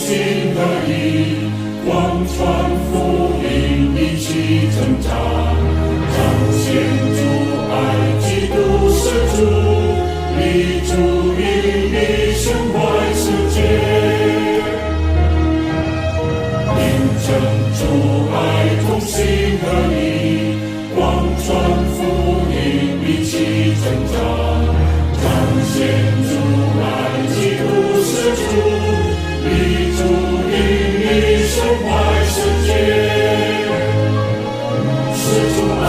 心合一，广传福音，一起成长，彰显主爱，基督是主，立足引领胸怀世界，印证主爱，同心合一，广传福音，一起成长，彰显主爱，基督是主。立足引领胸怀世界，是主爱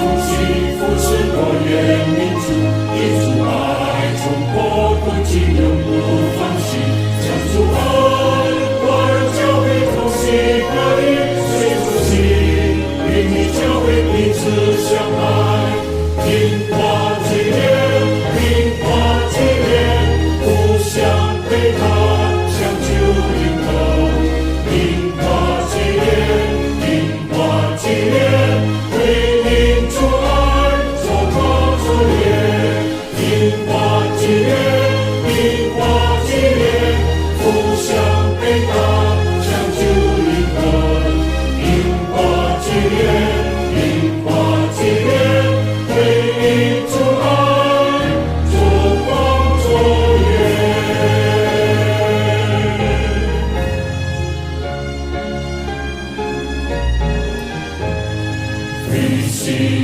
同心扶持多元民族，以主爱冲破困境，永不放弃，将主爱华人教会同心合一，随主心，与你教会彼此相爱，听话纪念，听话纪念，互相陪伴。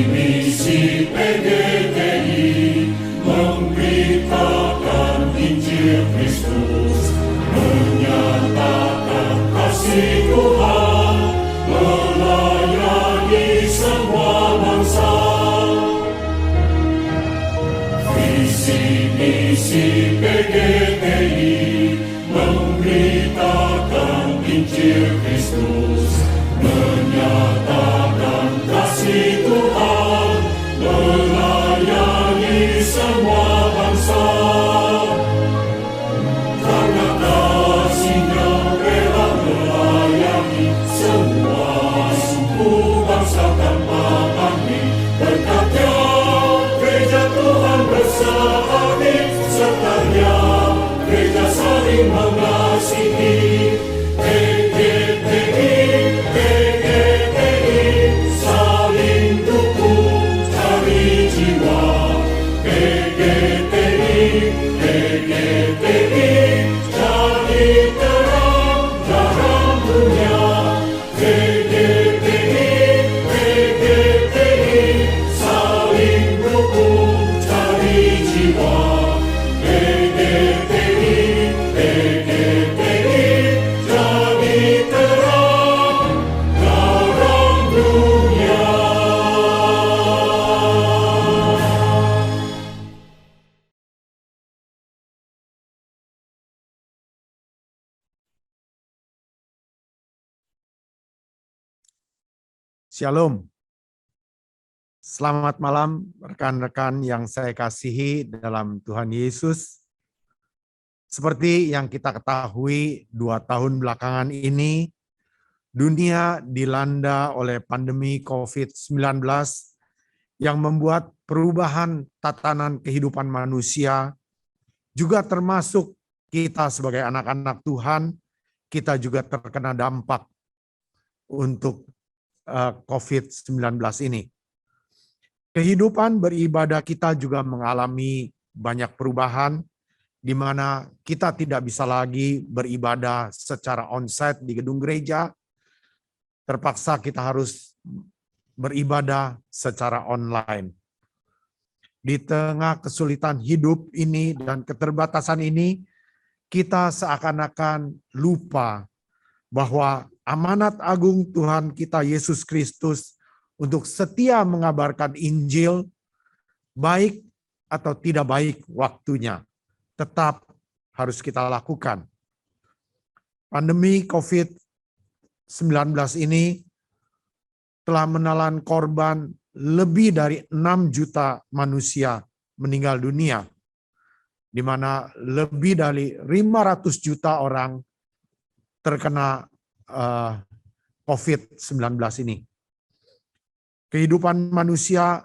Misi PGTI memberitakan Injil Kristus, menyatakan kasih Tuhan, melayani semua bangsa. Visi misi PGTI memberitakan Injil Kristus, menyatakan kasih Tuhan, melayani semua bangsa. Karena kasih-Nya rela melayani semua suku bangsa tanpa pamrih. Berkatnya gereja Tuhan bersehati, sertanya gereja saling mengasihi. Shalom. Selamat malam rekan-rekan yang saya kasihi dalam Tuhan Yesus. Seperti yang kita ketahui 2 tahun belakangan ini, dunia dilanda oleh pandemi COVID-19 yang membuat perubahan tatanan kehidupan manusia, juga termasuk kita sebagai anak-anak Tuhan, kita juga terkena dampak untuk COVID-19 ini. Kehidupan beribadah kita juga mengalami banyak perubahan, di mana kita tidak bisa lagi beribadah secara onsite di gedung gereja. Terpaksa kita harus beribadah secara online. Di tengah kesulitan hidup ini dan keterbatasan ini, kita seakan-akan lupa bahwa amanat agung Tuhan kita Yesus Kristus untuk setia mengabarkan Injil, baik atau tidak baik waktunya, tetap harus kita lakukan. Pandemi COVID-19 ini telah menelan korban lebih dari 6 juta manusia meninggal dunia, di mana lebih dari 500 juta orang terkena COVID-19 ini. Kehidupan manusia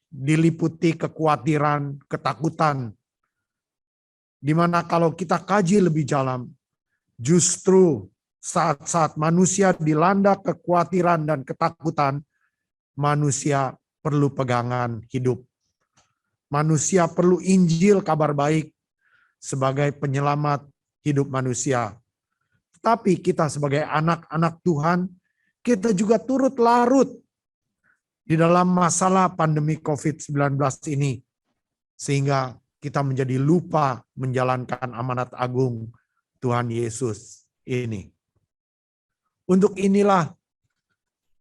diliputi kekhawatiran, ketakutan, di mana kalau kita kaji lebih dalam, Justru saat-saat manusia dilanda kekhawatiran dan ketakutan, manusia perlu pegangan hidup. Manusia perlu Injil kabar baik sebagai penyelamat hidup manusia. Tapi kita sebagai anak-anak Tuhan, kita juga turut larut di dalam masalah pandemi COVID-19 ini. Sehingga kita menjadi lupa menjalankan amanat agung Tuhan Yesus ini. Untuk inilah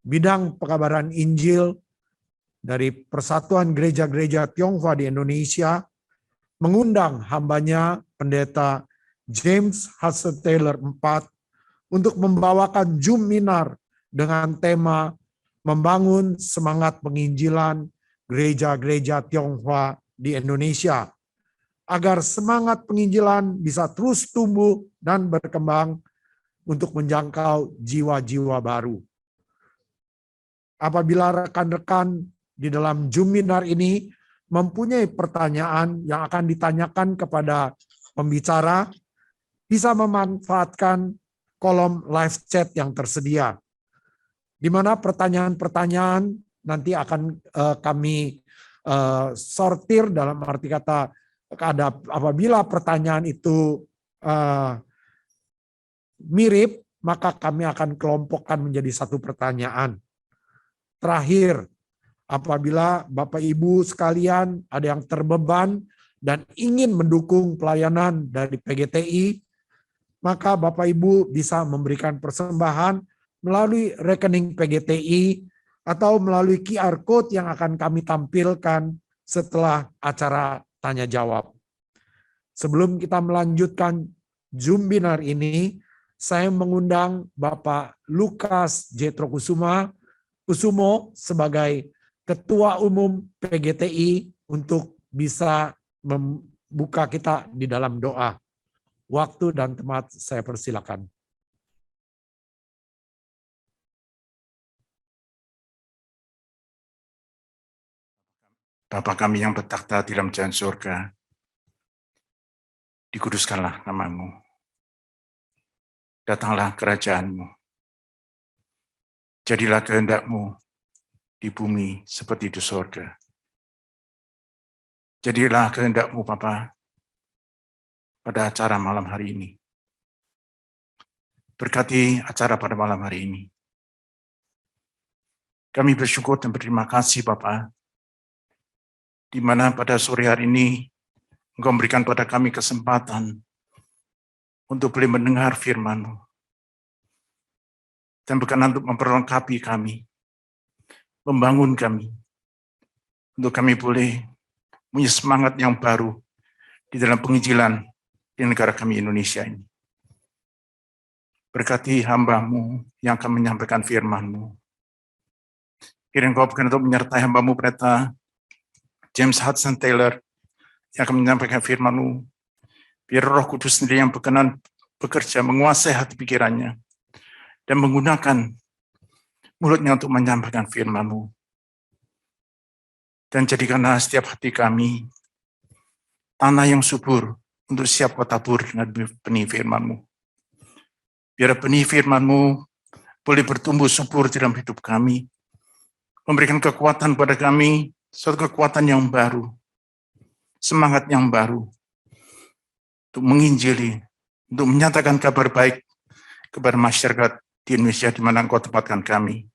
bidang pekabaran Injil dari Persatuan Gereja-Gereja Tionghoa di Indonesia mengundang hambanya Pendeta James Hudson Taylor IV untuk membawakan Juminar dengan tema membangun semangat penginjilan gereja-gereja Tionghoa di Indonesia, agar semangat penginjilan bisa terus tumbuh dan berkembang untuk menjangkau jiwa-jiwa baru. Apabila rekan-rekan di dalam Juminar ini mempunyai pertanyaan yang akan ditanyakan kepada pembicara, bisa memanfaatkan kolom live chat yang tersedia, di mana pertanyaan-pertanyaan nanti akan kami sortir, dalam arti kata apabila pertanyaan itu mirip, maka kami akan kelompokkan menjadi satu pertanyaan. Terakhir, apabila Bapak Ibu sekalian ada yang terbeban dan ingin mendukung pelayanan dari PGTI, maka Bapak Ibu bisa memberikan persembahan melalui rekening PGTI atau melalui QR Code yang akan kami tampilkan setelah acara tanya jawab. Sebelum kita melanjutkan Juminar ini, saya mengundang Bapak Lukas Jetro Kusumo sebagai Ketua Umum PGTI untuk bisa membuka kita di dalam doa. Waktu dan tempat saya persilakan. Bapa kami yang bertakhta di dalam kerajaan surga, dikuduskanlah nama-Mu. Datanglah kerajaan-Mu. Jadilah kehendak-Mu di bumi seperti di surga. Jadilah kehendak-Mu, Bapa, pada acara malam hari ini. Berkati acara pada malam hari ini. Kami bersyukur dan berterima kasih, Bapa, di mana pada sore hari ini Engkau memberikan pada kami kesempatan untuk boleh mendengar firman-Mu dan berkenan untuk memperlengkapi kami, membangun kami, untuk kami boleh punya semangat yang baru di dalam penginjilan di negara kami Indonesia ini. Berkati hamba-Mu yang akan menyampaikan firman-Mu. Kiranya Engkau berkenan untuk menyertai hamba-Mu Pendeta James Hudson Taylor yang akan menyampaikan firman-Mu. Biar Roh Kudus sendiri yang berkenan bekerja, menguasai hati pikirannya, dan menggunakan mulutnya untuk menyampaikan firman-Mu. Dan jadikanlah setiap hati kami tanah yang subur untuk siap kau tabur dengan benih firman-Mu. Biar benih firman-Mu boleh bertumbuh subur dalam hidup kami, memberikan kekuatan pada kami, suatu kekuatan yang baru, semangat yang baru, untuk menginjili, untuk menyatakan kabar baik kepada masyarakat di Indonesia di mana Engkau tempatkan kami.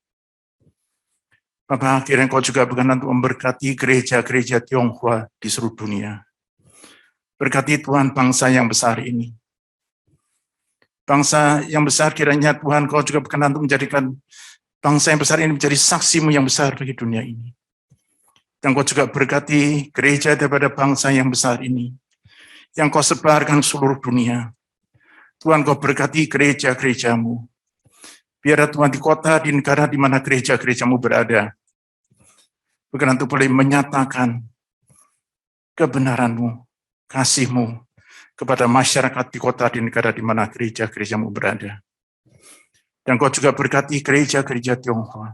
Bapak, kiranya Engkau juga berkenan untuk memberkati gereja-gereja Tionghoa di seluruh dunia. Berkati Tuhan bangsa yang besar ini. Bangsa yang besar, kiranya Tuhan Engkau juga berkenan untuk menjadikan bangsa yang besar ini menjadi saksi-Mu yang besar bagi dunia ini. Dan Engkau juga berkati gereja daripada bangsa yang besar ini, yang Kau sebarkan seluruh dunia. Tuhan, Kau berkati gereja-gereja-Mu. Biar Tuhan di kota, di negara di mana gereja-gereja-Mu berada, berkenan untuk boleh menyatakan kebenaran-Mu, kasih-Mu kepada masyarakat di kota, di negara di mana gereja-gereja-Mu berada. Dan Kau juga berkati gereja-gereja Tionghoa,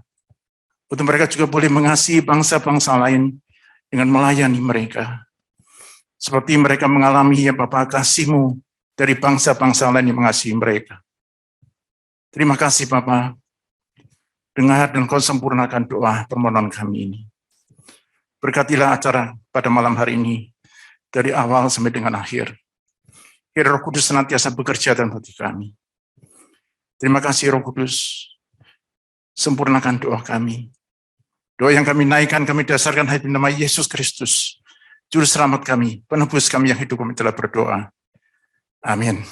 untuk mereka juga boleh mengasihi bangsa-bangsa lain dengan melayani mereka. Seperti mereka mengalami ya Bapa kasih-Mu dari bangsa-bangsa lain yang mengasihi mereka. Terima kasih Bapa. Dengar dan Kau sempurnakan doa permohonan kami ini. Berkatilah acara pada malam hari ini dari awal sampai dengan akhir. Biar Roh Kudus senantiasa bekerja dalam hati kami. Terima kasih Roh Kudus. Sempurnakan doa kami. Doa yang kami naikkan, kami dasarkan hanya nama Yesus Kristus, Juru Selamat kami, penebus kami yang hidup, kami telah berdoa. Amin.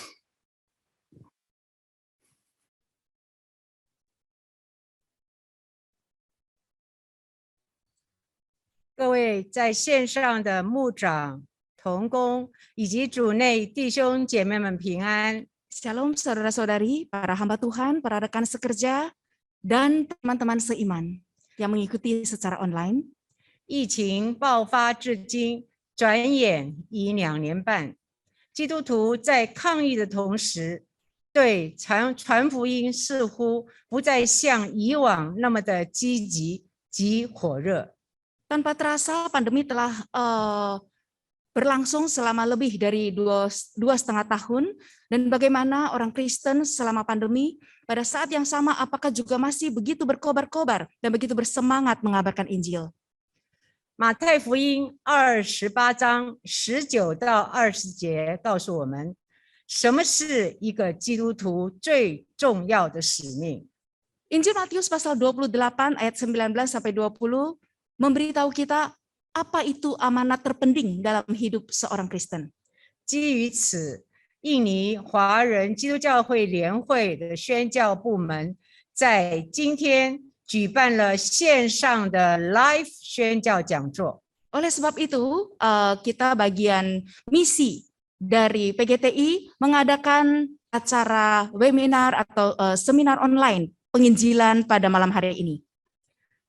各位在线上的牧长、同工以及主内弟兄姐妹们平安。 Shalom saudara-saudari, para hamba Tuhan, para rekan sekerja, dan teman-teman seiman yang mengikuti secara online. 疫情爆发至今，转眼已2年半。基督徒在抗疫的同时，对传福音似乎不再像以往那么的积极及火热。 Tanpa terasa pandemi telah berlangsung selama lebih dari 2,5 tahun, dan bagaimana orang Kristen selama pandemi pada saat yang sama apakah juga masih begitu berkobar-kobar dan begitu bersemangat mengabarkan Injil. 马太福音28章19到20节告诉我们，什么是一个基督徒最重要的使命。 Injil Matius pasal 28 ayat 19 sampai 20 memberitahu kita apa itu amanat terpenting dalam hidup seorang Kristen. 基于此，印尼华人基督教会联会的宣教部门在今天举办了线上的 live 宣教讲座。 Oleh sebab itu, kita bagian misi dari PGTI mengadakan acara webinar atau seminar online penginjilan pada malam hari ini.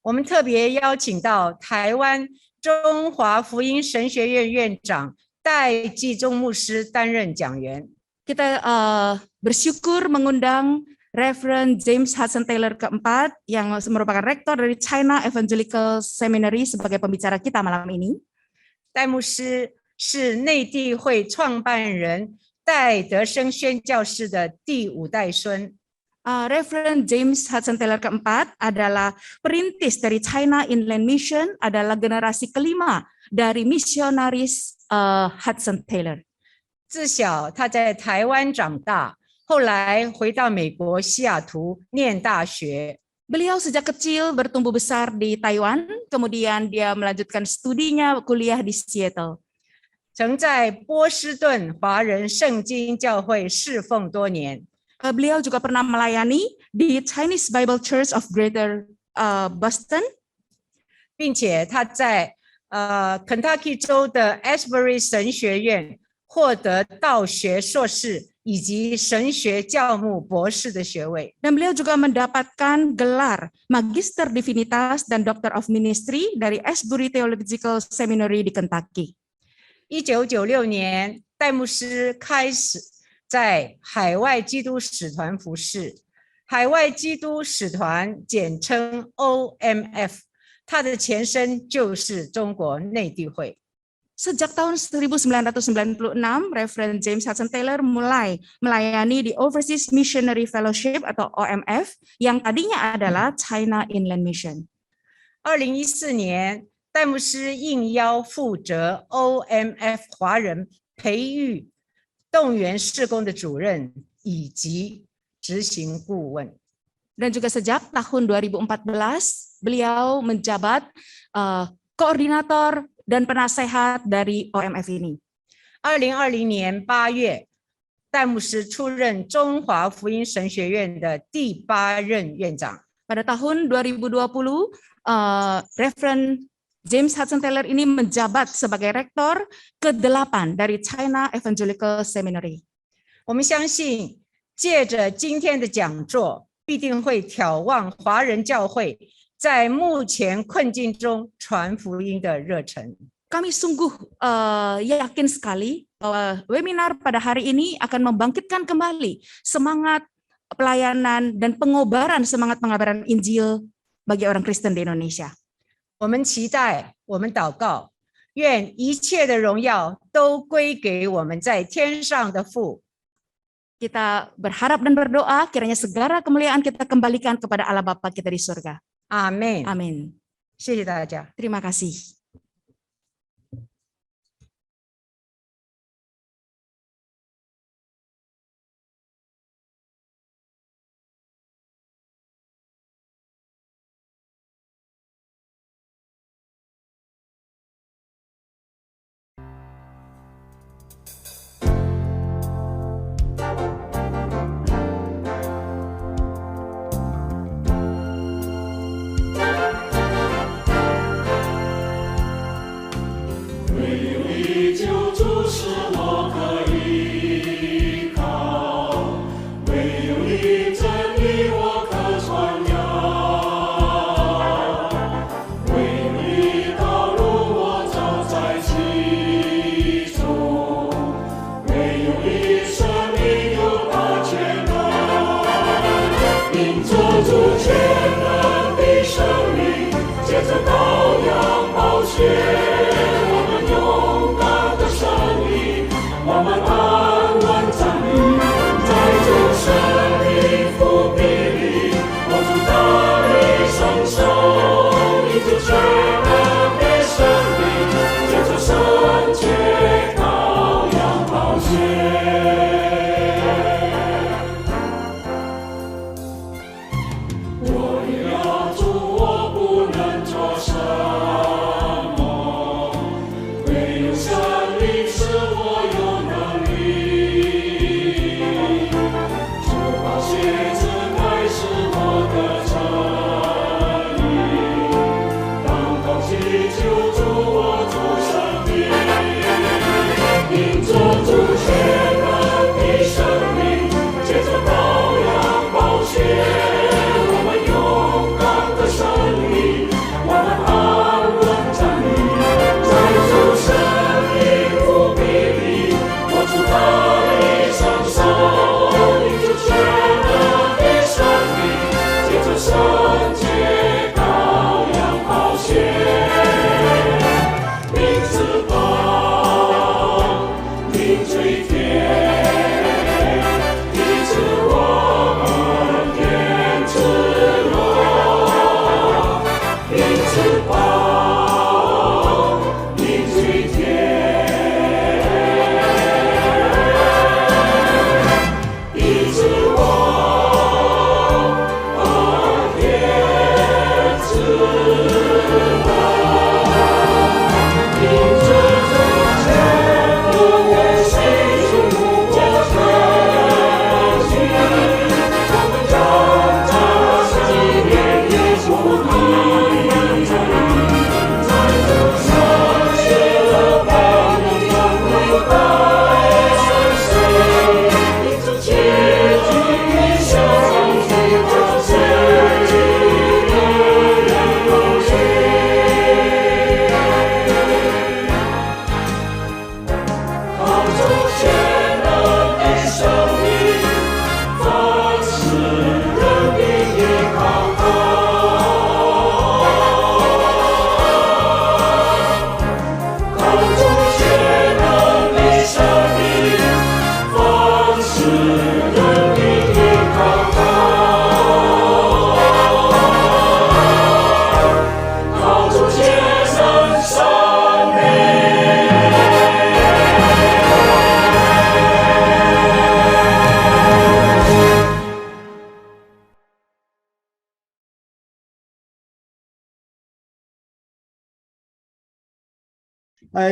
我们特别邀请到台湾中华福音神学院院长戴继忠牧师担任讲员。 Kita bersyukur mengundang Reverend James Hudson Taylor keempat yang merupakan rektor dari China Evangelical Seminary sebagai pembicara kita malam ini. 戴牧师是内地会创办人戴德生宣教士的第5代孙。 Reverend James Hudson Taylor keempat adalah perintis dari China Inland Mission, adalah generasi kelima dari misionaris Hudson Taylor. 自小他在台湾长大，后来回到美国西雅图念大学。 Beliau sejak kecil bertumbuh besar di Taiwan, kemudian dia melanjutkan studinya kuliah di Seattle. 曾在波士顿华人圣经教会侍奉多年。 Beliau juga pernah melayani di Chinese Bible Church of Greater Boston, 并且他在Kentucky 州的 Asbury 神学院获得道学硕士以及神学教牧博士的学位。 dan beliau juga mendapatkan gelar Magister Divinitas dan Doctor of Ministry dari Asbury Theological Seminary di Kentucky. 1996年，戴牧师开始在海外基督使团服事，海外基督使团简称 OMF， 它的前身就是中国内地会。 Sejak tahun 1996, Reverend James Hudson Taylor mulai melayani di Overseas Missionary Fellowship atau OMF yang tadinya adalah China Inland Mission. 2014年，戴牧师应邀负责 OMF 华人培育动员事工的主任以及执行顾问。 Dan juga sejak tahun 2014, beliau menjabat koordinator dan penasehat dari OMF ini. 2020年8月，戴牧师出任中华福音神学院的第8任院长。 Pada tahun 2020, Reverend James Hudson Taylor ini menjabat sebagai rektor ke-8 dari China Evangelical Seminary. 我们相信，借着今天的讲座，必定会挑旺华人教会在目前困境中传福音的热忱。 Kami sungguh yakin sekali bahwa webinar pada hari ini akan membangkitkan kembali semangat pelayanan dan pengobaran semangat pengabaran Injil bagi orang Kristen di Indonesia. 我们期待，我们祷告，愿一切的荣耀都归给我们在天上的父， Kita berharap dan berdoa kiranya segala kemuliaan kita kembalikan kepada Allah Bapa kita di surga. 阿门。 Amin. 谢谢大家。 Terima kasih.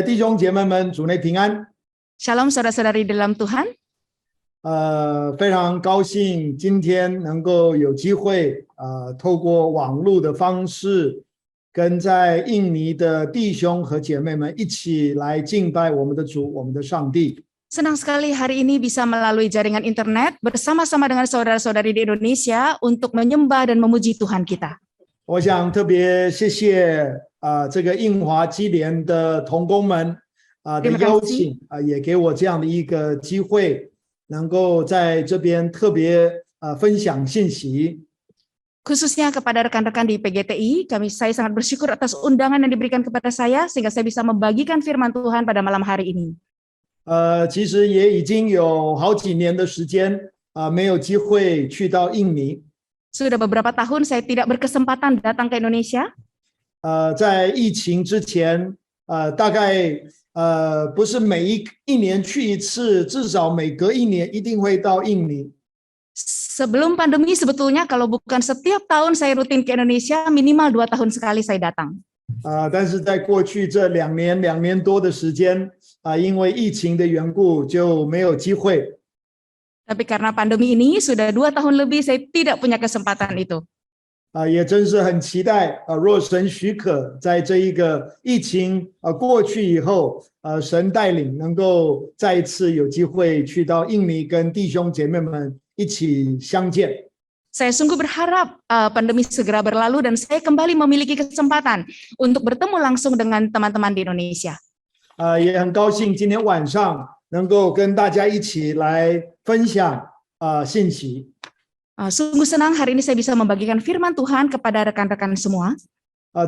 弟兄姐妹们，主内平安。 Shalom saudara-saudari dalam Tuhan. 非常高兴今天能够有机会透过网络的方式，跟在印尼的弟兄和姐妹们一起来敬拜我们的主，我们的上帝。 Senang sekali hari ini bisa melalui jaringan internet bersama-sama dengan saudara-saudari di Indonesia untuk menyembah dan memuji Tuhan kita. 我想特别谢谢这个印华基联的同工们的邀请也给我这样的一个机会，能够在这边特别分享信息。 Khususnya kepada rekan-rekan di PGTI, saya sangat bersyukur atas undangan yang diberikan kepada saya sehingga saya bisa membagikan firman Tuhan pada malam hari ini. 其实也已经有好几年的时间没有机会去到印尼。 Sudah beberapa tahun saya tidak berkesempatan datang ke Indonesia. 在疫情之前，大概不是每一年去一次，至少每隔一年一定会到印尼。 Sebelum pandemi sebetulnya kalau bukan setiap tahun saya rutin ke Indonesia, minimal 2 tahun sekali saya datang. 但是在过去这2年多的时间，因为疫情的缘故就没有机会。 Tapi karena pandemi ini sudah 2 tahun lebih saya tidak punya kesempatan itu. 也真是很期待若神许可，在这一个疫情过去以后，神带领能够再一次有机会去到印尼，跟弟兄姐妹们一起相见。 Saya sungguh berharap pandemi segera berlalu dan saya kembali memiliki kesempatan untuk bertemu langsung dengan teman-teman di Indonesia. 也很高兴今天晚上能够跟大家一起来分享信息。 Sungguh senang hari ini saya bisa membagikan firman Tuhan kepada rekan-rekan semua.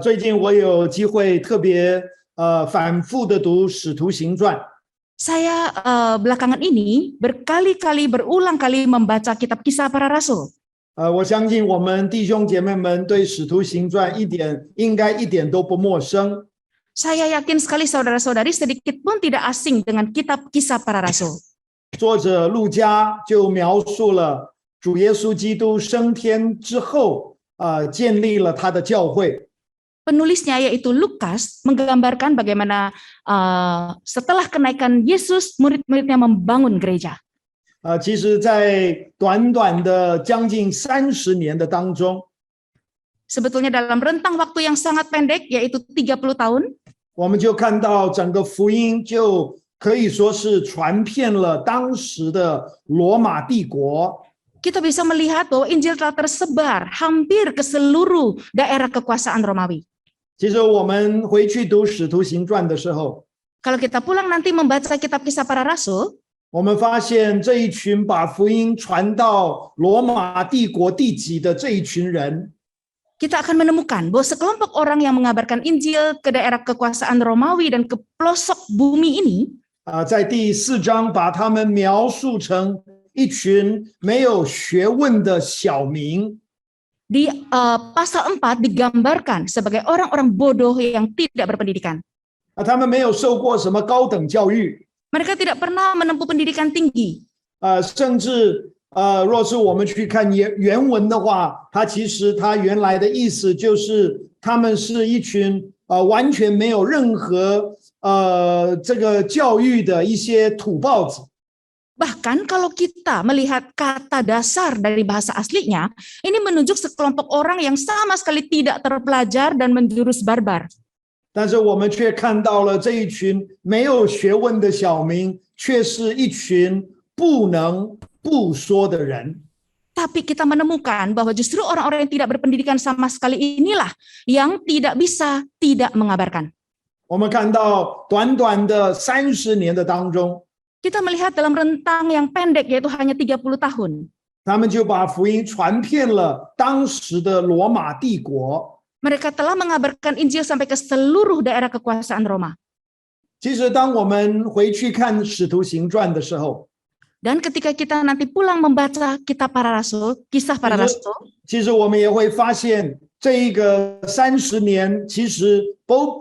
最近我有机会特别反复的读《使徒行传》。 Saya belakangan ini berkali-kali berulang kali membaca kitab Kisah Para Rasul. 我相信我们弟兄姐妹们对《使徒行传》应该一点都不陌生。 Saya yakin sekali saudara-saudari sedikit pun tidak asing dengan kitab Kisah Para Rasul. 作者路加就描述了主耶稣基督升天之后，建立了他的教会。 Penulisnya yaitu Lukas menggambarkan bagaimana setelah kenaikan Yesus, murid-muridnya membangun gereja. 其实在短短的将近30年的当中， Sebetulnya dalam rentang waktu yang sangat pendek yaitu 30 tahun, 我们就看到整个福音就可以说是传遍了当时的罗马帝国。 kita bisa melihat bahwa Injil telah tersebar hampir ke seluruh daerah kekuasaan Romawi. 其实我们回去读《使徒行传》的时候， Kalau kita pulang nanti membaca kitab Kisah Para Rasul, 我们发现这一群把福音传到罗马帝国地级的这一群人， kita akan menemukan bahwa sekelompok orang yang mengabarkan Injil ke daerah kekuasaan Romawi dan ke pelosok bumi ini, 在第4章把他们描述成一群没有学问的小民。 di pasal 4 digambarkan sebagai orang-orang bodoh yang tidak berpendidikan. 他们没有受过什么高等教育， Mereka tidak pernah menempuh pendidikan tinggi. 甚至若是我们去看原文的话，它其实它原来的意思就是他们是一群完全没有任何这个教育的一些土包子。 Bahkan kalau kita melihat kata dasar dari bahasa aslinya, ini menunjuk sekelompok orang yang sama sekali tidak terpelajar dan menjurus barbar. 但是我们却看到了这一群没有学问的小民，却是一群不能不说的人。 Tapi kita menemukan bahwa justru orang-orang yang tidak berpendidikan sama sekali inilah yang tidak bisa tidak mengabarkan. 我们看到短短的30年的当中， Kita melihat dalam rentang yang pendek yaitu hanya 30 tahun. 他们就把福音传遍了当时的罗马帝国。 Mereka telah mengabarkan Injil sampai ke seluruh daerah kekuasaan Roma. 其实，当我们回去看《使徒行传》的时候， Dan ketika kita nanti pulang membaca kitab para rasul, kisah para rasul, 其实我们也会发现，这一个30年其实都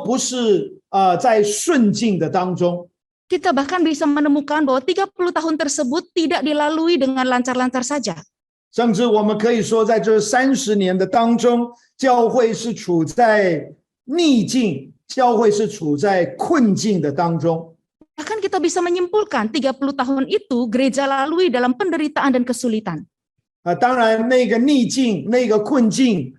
不是在顺境的当中。 kita bahkan bisa menemukan bahwa 30 tahun tersebut tidak dilalui dengan lancar-lancar saja. 甚至我们可以说，在这30年的当中，教会是处在逆境，教会是处在困境的当中。 Bahkan kita bisa menyimpulkan 30 tahun itu gereja lalui dalam penderitaan dan kesulitan. 当然，那个逆境、那个困境，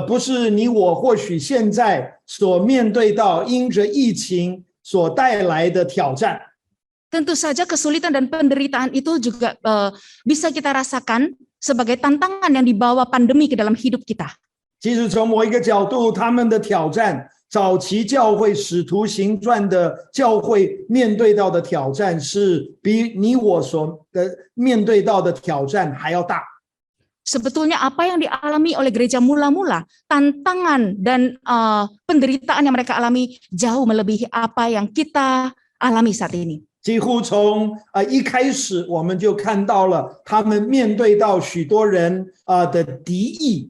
不是你我或许现在所面对到因着疫情所带来的挑战。 Tentu saja kesulitan dan penderitaan itu juga bisa kita rasakan sebagai tantangan yang dibawa pandemi ke dalam hidup kita. 其实从某一个角度，他们的挑战，早期教会《使徒行传》的教会面对到的挑战，是比你我所面对到的挑战还要大。 Sebetulnya apa yang dialami oleh gereja mula-mula, tantangan dan penderitaan yang mereka alami jauh melebihi apa yang kita alami saat ini. 几乎从一开始我们就看到了他们面对到许多人的敌意，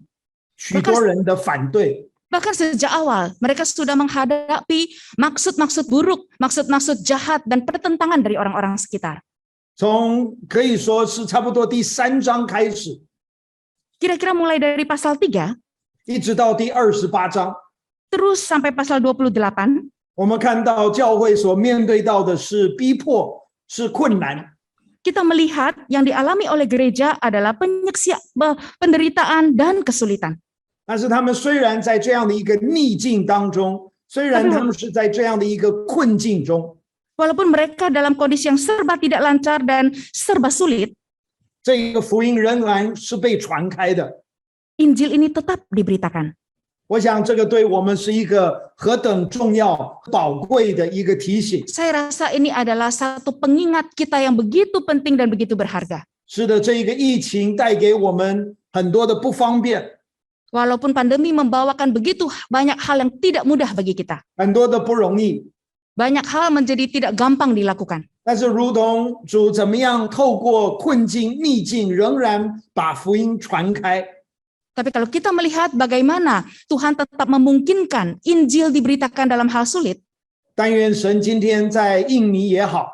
许多人的反对。 Bahkan sejak awal, mereka sudah menghadapi maksud-maksud buruk, maksud-maksud jahat, dan pertentangan dari orang-orang sekitar. 从可以说是差不多第3章开始， Kira-kira mulai dari pasal 3, 一直到第28章， terus sampai pasal 28, 我们看到教会所面对到的是逼迫，是困难。 kita melihat yang dialami oleh gereja adalah penderitaan dan kesulitan. 但是他们虽然在这样的一个逆境当中，虽然他们是在这样的一个困境中， Walaupun mereka dalam kondisi yang serba tidak lancar dan serba sulit, 这个福音仍然是被传开的。 Injil ini tetap diberitakan. 我想这个对我们是一个何等重要、宝贵的一个提醒。 Saya rasa ini adalah satu pengingat kita yang begitu penting dan begitu berharga. 是的，这一个疫情带给我们很多的不方便， Walaupun pandemi membawakan begitu banyak hal yang tidak mudah bagi kita. 很多的不容易。 Banyak hal menjadi tidak gampang dilakukan. 但是如同主怎么样透过困境、逆境，仍然把福音传开。 Tapi kalau kita melihat bagaimana Tuhan tetap memungkinkan Injil diberitakan dalam hal sulit, 但愿神今天在印尼也好，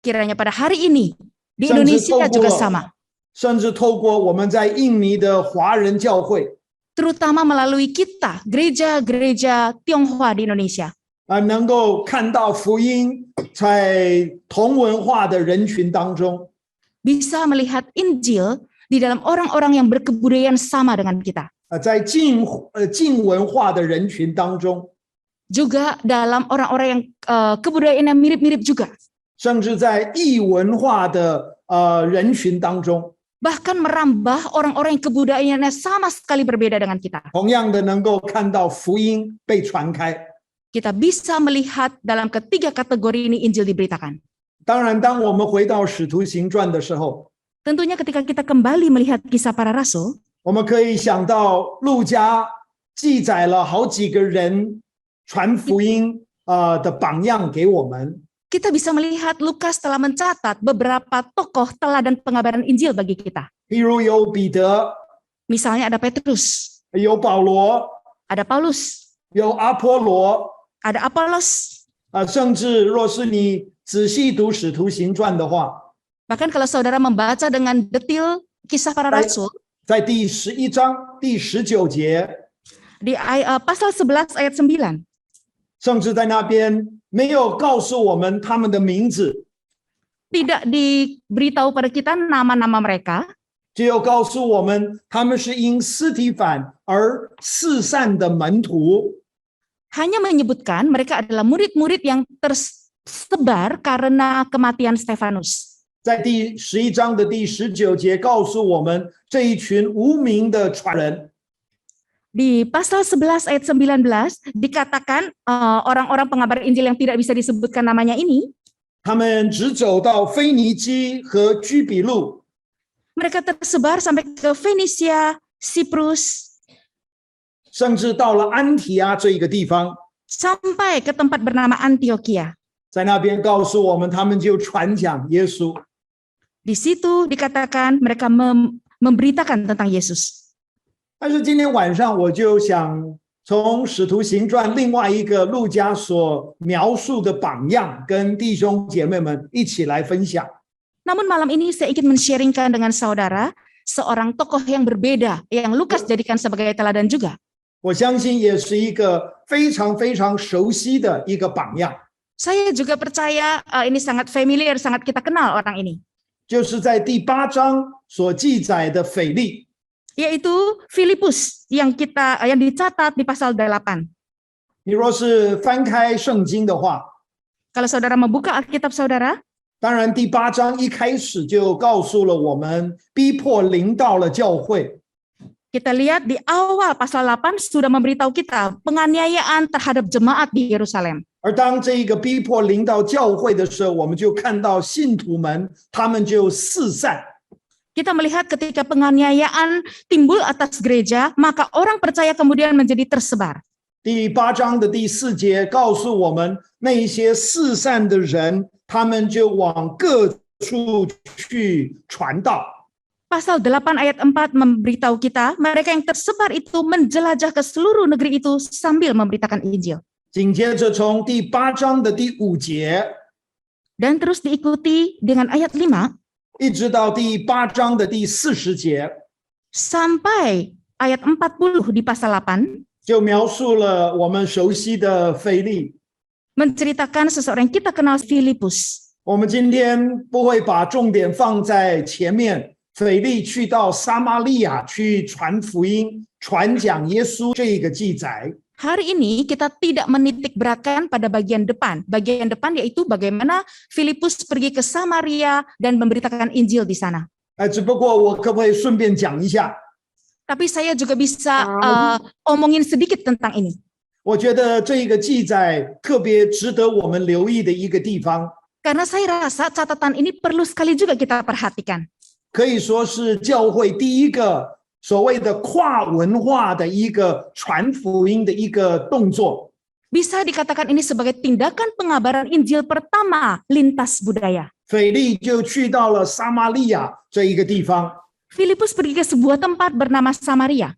kiranya pada hari ini di 甚至 Indonesia 透 juga 过 sama, 甚至透过我们在印尼的华人教会 terutama melalui kita, gereja-gereja Tionghoa di Indonesia, 能够看到福音在同文化的人群当中， bisa melihat Injil di dalam orang-orang yang berkebudayaan sama dengan kita, 在近文化的人群当中， juga dalam orang-orang yang kebudayaannya mirip-mirip juga, 甚至在异文化的人群当中， bahkan merambah orang-orang yang kebudayaannya sama sekali berbeda dengan kita. 同样的能够看到福音被传开。 Kita bisa melihat dalam ketiga kategori ini Injil diberitakan. 当然，当我们回到《使徒行传》的时候， Tentunya ketika kita kembali melihat kisah para rasul, 我们可以想到路加记载了好几个人传福音的榜样给我们。 kita bisa melihat Lukas telah mencatat beberapa tokoh teladan pengabaran Injil bagi kita. 譬如有彼得， Misalnya ada Petrus, 有保罗， ada Paulus, 有阿波罗， ada Apolos. 甚至若是你仔细读《使徒行传》的话， Bahkan kalau saudara membaca dengan detil kisah para rasul, 在第11章第19节， di pasal 11 ayat 9, 甚至在那边没有告诉我们他们的名字， tidak diberitahu pada kita nama-nama mereka, 只有告诉我们他们是因司提反而四散的门徒。 hanya menyebutkan mereka adalah murid-murid yang tersebar karena kematian Stefanus. 在第11章的第19节告诉我们这一群无名的传人， Di pasal 11 ayat 19 dikatakan orang-orang pengabar Injil yang tidak bisa disebutkan namanya ini, 他们只走到腓尼基和居比路， mereka tersebar sampai ke Fenisia, Siprus, 甚至到了安提阿这一个地方， sampai ke tempat bernama Antioquia. 在那边告诉我们他们就传讲耶稣。 Di situ dikatakan mereka memberitakan tentang Yesus. 但是今天晚上我就想从《使徒行传》另外一个路加所描述的榜样，跟弟兄姐妹们一起来分享。 Namun malam ini saya ingin men-sharingkan dengan saudara seorang tokoh yang berbeda yang Lukas jadikan sebagai teladan juga. 我相信也是一个非常非常熟悉的一个榜样， Saya juga percaya ini sangat familiar, sangat kita kenal orang ini, 就是在第8章所记载的腓利。 yaitu Filipus yang dicatat di pasal 8. 你若是翻开圣经的话， Kalau saudara membuka Alkitab saudara, 当然第8章一开始就告诉了我们逼迫临到了教会， kita lihat di awal pasal 8 sudah memberitahu kita penganiayaan terhadap jemaat di Yerusalem. 而当这一个逼迫临到教会的时候，我们就看到信徒们他们就四散。 Kita melihat ketika penganiayaan timbul atas gereja, maka orang percaya kemudian menjadi tersebar. 第8章的第4节告诉我们，那一些四散的人他们就往各处去传道。 Pasal 8 ayat 4 memberitahu kita, mereka yang tersebar itu menjelajah ke seluruh negeri itu sambil memberitakan Injil. 紧接着从第8章的第5节， Dan terus diikuti dengan ayat 5一直到第8章的第40节， sampai ayat 40 di pasal 8, 就描述了我们熟悉的腓利。 menceritakan seseorang yang kita kenal, Filipus. 我们今天不会把重点放在前面，腓利去到撒玛利亚去传福音、传讲耶稣这一个记载。 Hari ini kita tidak menitik beratkan pada bagian depan. Bagian depan yaitu bagaimana Filipus pergi ke Samaria dan memberitakan Injil di sana. 只不过我可不可以顺便讲一下？ Tapi saya juga bisa omongin sedikit tentang ini. 我觉得这一个记载特别值得我们留意的一个地方， Karena saya rasa catatan ini perlu sekali juga kita perhatikan. 可以说是教会第一个所谓的跨文化的一个传福音的一个动作。 Bisa dikatakan ini sebagai tindakan pengabaran Injil pertama lintas budaya. 腓利就去到了撒玛利亚这一个地方， Filipus pergi ke sebuah tempat bernama Samaria.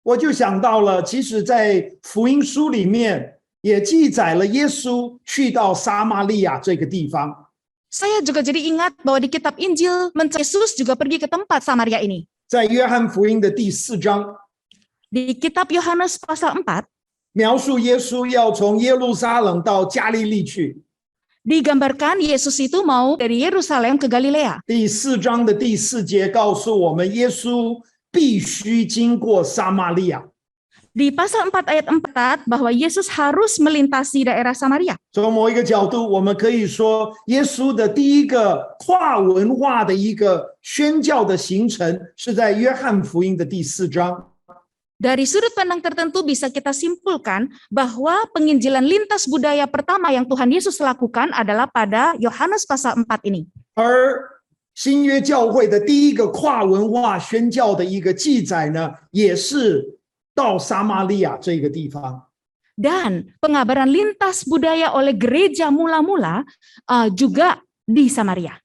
我就想到了，其实，在福音书里面也记载了耶稣去到撒玛利亚这个地方。 Saya juga jadi ingat bahwa di kitab Injil, Yesus juga pergi ke tempat Samaria ini. 在约翰福音的第4章， Di kitab Yohanes pasal 4, 描述耶稣要从耶路撒冷到加利利去。 digambarkan Yesus itu mau dari Yerusalem ke Galilea. 第4章的第4节告诉我们，耶稣必须经过撒玛利亚。 Di pasal 4 ayat 4 bahwa Yesus harus melintasi daerah Samaria. 从某一个角度，我们可以说，耶稣的第一个跨文化的一个宣教的行程，是在约翰福音的第4章。 Dari sudut pandang tertentu bisa kita simpulkan bahwa penginjilan lintas budaya pertama yang Tuhan Yesus lakukan adalah pada Yohanes pasal 4 ini. 而新约教会的第一个跨文化宣教的一个记载呢，也是到撒玛利亚这个地方。 Dan pengabaran lintas budaya oleh gereja mula-mula juga di Samaria.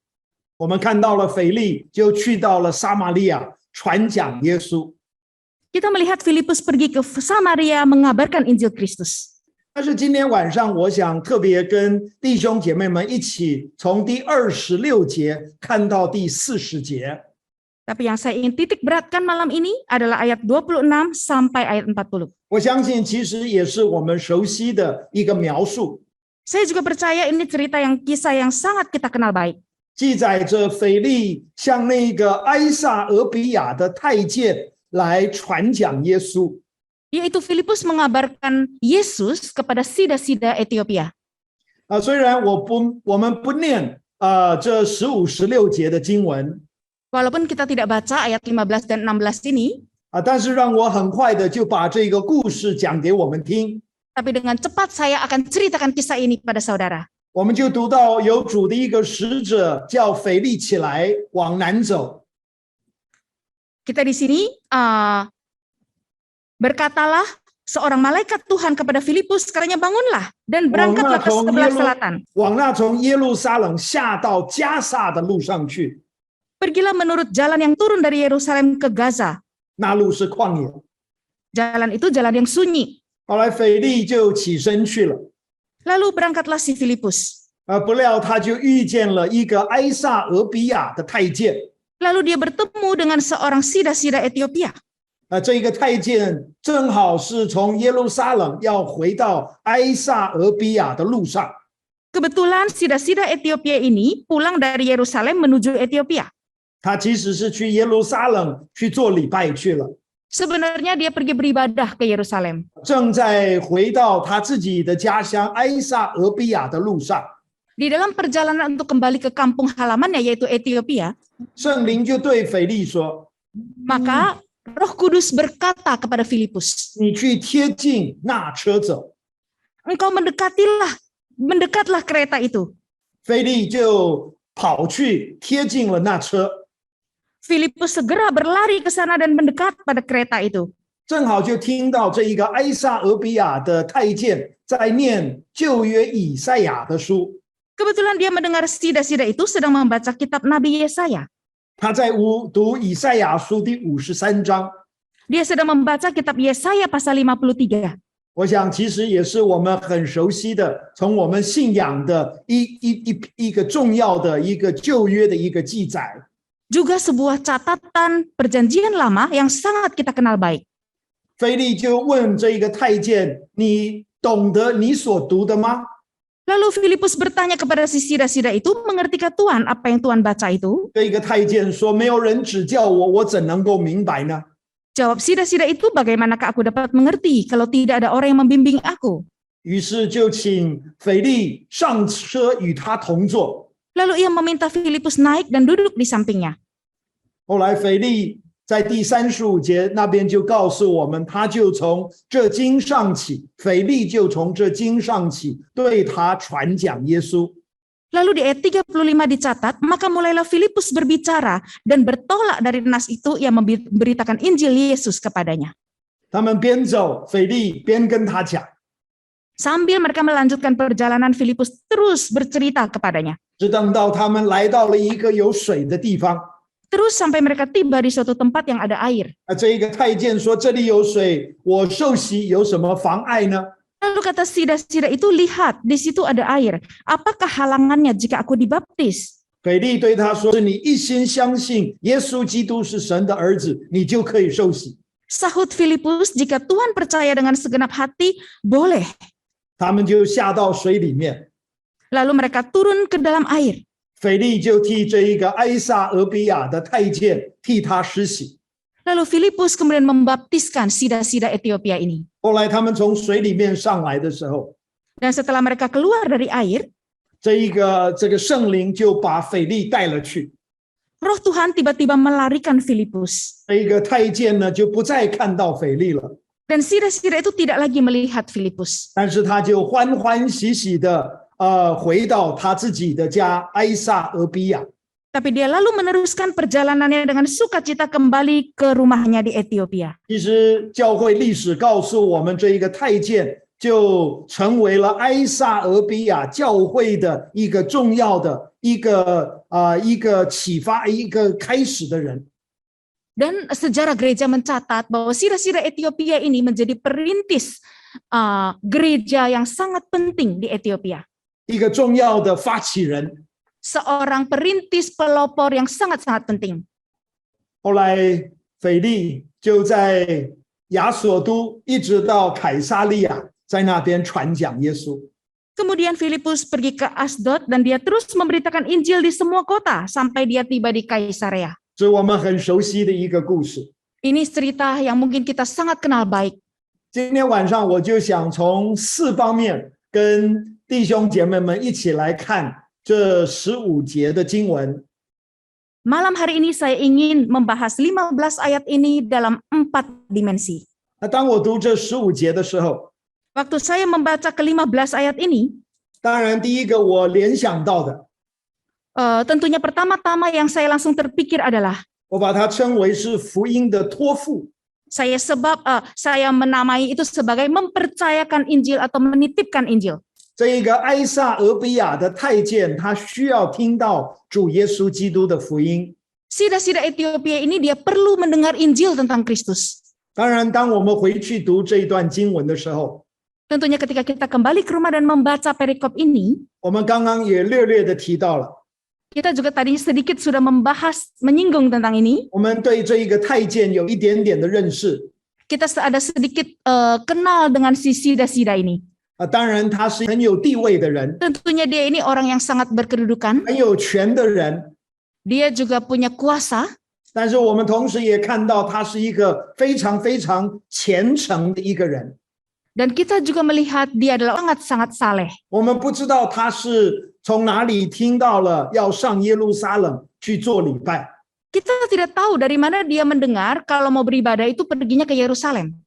我们看到了腓利就去到了撒玛利亚传讲耶稣。 Kita melihat Filipus pergi ke Samaria mengabarkan Injil Kristus. 但是今天晚上，我想特别跟弟兄姐妹们一起从第26节看到第40节。 Tapi yang saya ingin titik beratkan malam ini adalah ayat 26 sampai ayat 40. 我相信其实也是我们熟悉的一个描述， Saya juga percaya ini kisah yang sangat kita kenal baik. 记载着腓利向那个埃撒俄比亚的太监来传讲耶稣。 Yaitu Filipus mengabarkan Yesus kepada sida-sida Ethiopia. 虽然我们不念这15、16节的经文， Walaupun kita tidak baca ayat 15 dan 16 ini, 但是让我很快的就把这个故事讲给我们听。 tapi dengan cepat saya akan ceritakan kisah ini pada saudara. 我们就读到有主的一个使者叫腓利起来往南走。 Kita di sini berkatalah seorang malaikat Tuhan kepada Filipus, katanya bangunlah dan berangkatlah ke sebelah selatan. 往那从耶路撒冷下到加萨的路上去， Pergilah menurut jalan yang turun dari Yerusalem ke Gaza. 那路是旷野。 Jalan itu jalan yang sunyi. 后来腓利就起身去了， Lalu berangkatlah si Filipus. 不料他就遇见了一个埃撒俄比亚的太监。 Lalu dia bertemu dengan seorang sida-sida Ethiopia. 这个太监正好是从耶路撒冷要回到埃撒俄比亚的路上。 Kebetulan sida-sida Ethiopia ini pulang dari Yerusalem menuju Ethiopia. 他其实是去耶路撒冷去做礼拜去了， Sebenarnya dia pergi beribadah ke Yerusalem. 正在回到他自己的家乡埃撒俄比亚的路上， Di dalam perjalanan untuk kembali ke kampung halamannya yaitu Ethiopia, 圣灵就对腓利说 maka Roh Kudus berkata kepada Filipus, 你去贴近那车走。 engkau mendekatlah kereta itu. 腓利就跑去贴近了那车， Filipus segera berlari ke sana dan mendekat pada kereta itu. 正好就听到这一个埃撒俄比亚的太监在念旧约以赛亚的书。Kebetulan dia mendengar sida-sida itu sedang membaca kitab Nabi Yesaya. 他在读以赛亚书第53章。 Dia sedang membaca kitab Yesaya pasal 53. 我想其实也是我们很熟悉的，从我们信仰的一个重要的一个旧约的一个记载。 Juga sebuah catatan perjanjian lama yang sangat kita kenal baik. 腓利就问这一个太监：“你懂得你所读的吗？” Lalu Filipus bertanya kepada si sida-sida itu, mengertikah Tuhan apa yang Tuhan baca itu? 这一个太监说：“没有人指教我，我怎能够明白呢？” Jawab sida-sida itu, bagaimanakah aku dapat mengerti kalau tidak ada orang yang membimbing aku? 于是就请腓利上车与他同坐。 Lalu ia meminta Filipus naik dan duduk di sampingnya. 后来腓利在第35节那边就告诉我们，他就从这经上起，腓利就从这经上起对他传讲耶稣。 Lalu di ayat 35 dicatat, maka mulailah Filipus berbicara dan bertolak dari nas itu ia memberitakan Injil Yesus kepadanya. 他们边走，腓利边跟他讲， Sambil mereka melanjutkan perjalanan, Filipus terus bercerita kepadanya. 直等到他们来到了一个有水的地方。 Terus sampai mereka tiba di suatu tempat yang ada air. 这一个太监说：“这里有水，我受洗有什么妨碍呢？” Lalu kata sida-sida itu, lihat, di situ ada air. Apakah halangannya jika aku dibaptis? 腓利对他说：“你一心相信耶稣基督是神的儿子，你就可以受洗。” Sahut Filipus, jika Tuhan percaya dengan segenap hati, boleh. 他们就下到水里面， Lalu mereka turun ke dalam air. 腓利就替这一个埃撒俄比亚的太监替他施洗。 Lalu Filipus kemudian membaptiskan sida-sida Ethiopia ini. 后来他们从水里面上来的时候， Dan setelah mereka keluar dari air, 这个圣灵就把腓利带了去。 Roh Tuhan tiba-tiba melarikan Filipus. 这一个太监呢就不再看到腓利了， Dan sida-sida itu tidak lagi melihat Filipus. 但是他就欢欢喜喜的回到他自己的家埃撒俄比亚。 Tapi dia lalu meneruskan perjalanannya dengan sukacita kembali ke rumahnya di Ethiopia. 其实教会历史告诉我们，这一个太监就成为了埃撒俄比亚教会的一个重要的一个启发、一个开始的人。 Dan sejarah gereja mencatat bahwa sida-sida Ethiopia ini menjadi perintis gereja yang sangat penting di Ethiopia. 一个重要的发起人。 Seorang perintis pelopor yang sangat-sangat penting. 后来腓利就在亚索都一直到凯撒利亚，在那边传讲耶稣。 Kemudian Filipus pergi ke Asdod dan dia terus memberitakan Injil di semua kota sampai dia tiba di Kaisarea. 是我们很熟悉的一个故事。 Ini cerita yang mungkin kita sangat kenal baik. 今天晚上我就想从4方面跟弟兄姐妹们一起来看这15节的经文。 Malam hari ini saya ingin membahas 15 ayat ini dalam 4 dimensi. 那当我读这15节的时候， Waktu saya membaca ke-15 ayat ini, 当然第一个我联想到的， tentunya pertama-tama yang saya langsung terpikir adalah 我把它称为是福音的托付。 saya menamai itu sebagai mempercayakan Injil atau menitipkan Injil. 这一个埃撒俄比亚的太监，他需要听到主耶稣基督的福音。 Sida-sida Ethiopia ini dia perlu mendengar Injil tentang Kristus. 当然，当我们回去读这一段经文的时候， Tentunya ketika kita kembali ke rumah dan membaca perikop ini, 我们刚刚也略略的提到了， kita juga tadi sedikit sudah menyinggung tentang ini. 我们对这一个太监有一点点的认识。 Kita ada sedikit kenal dengan si sida-sida ini. 当然他是很有地位的人， Tentunya dia ini orang yang sangat berkedudukan. 很有权的人， Dia juga punya kuasa. 但是我们同时也看到他是一个非常非常虔诚的一个人。 Dan kita juga melihat dia adalah sangat-sangat saleh. 我们不知道他是从哪里听到了要上耶路撒冷去做礼拜。 Kita tidak tahu dari mana dia mendengar kalau mau beribadah itu perginya ke Yerusalem.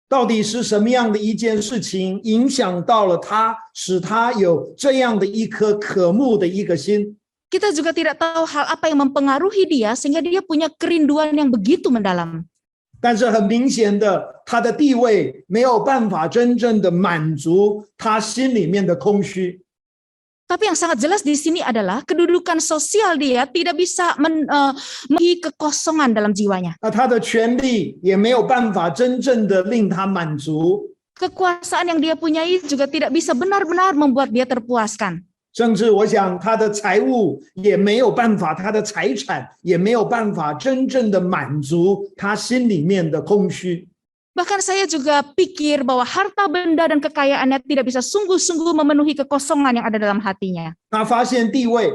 到底是什么样的一件事情影响到了他，使他有这样的一颗渴慕的一个心？ Kita juga tidak tahu hal apa yang mempengaruhi dia sehingga dia punya kerinduan yang begitu mendalam. 但是很明显的，他的地位没有办法真正的满足他心里面的空虚。Tapi yang sangat jelas di sini adalah kedudukan sosial dia tidak bisa memenuhi kekosongan dalam jiwanya. 那他的权利也没有办法真正的令他满足， Kekuasaan yang dia punyai juga tidak bisa benar-benar membuat dia terpuaskan. 甚至我想他的财物也没有办法，他的财产也没有办法真正的满足他心里面的空虚。 Bahkan saya juga pikir bahwa harta benda dan kekayaannya tidak bisa sungguh-sungguh memenuhi kekosongan yang ada dalam hatinya. 他发现地位、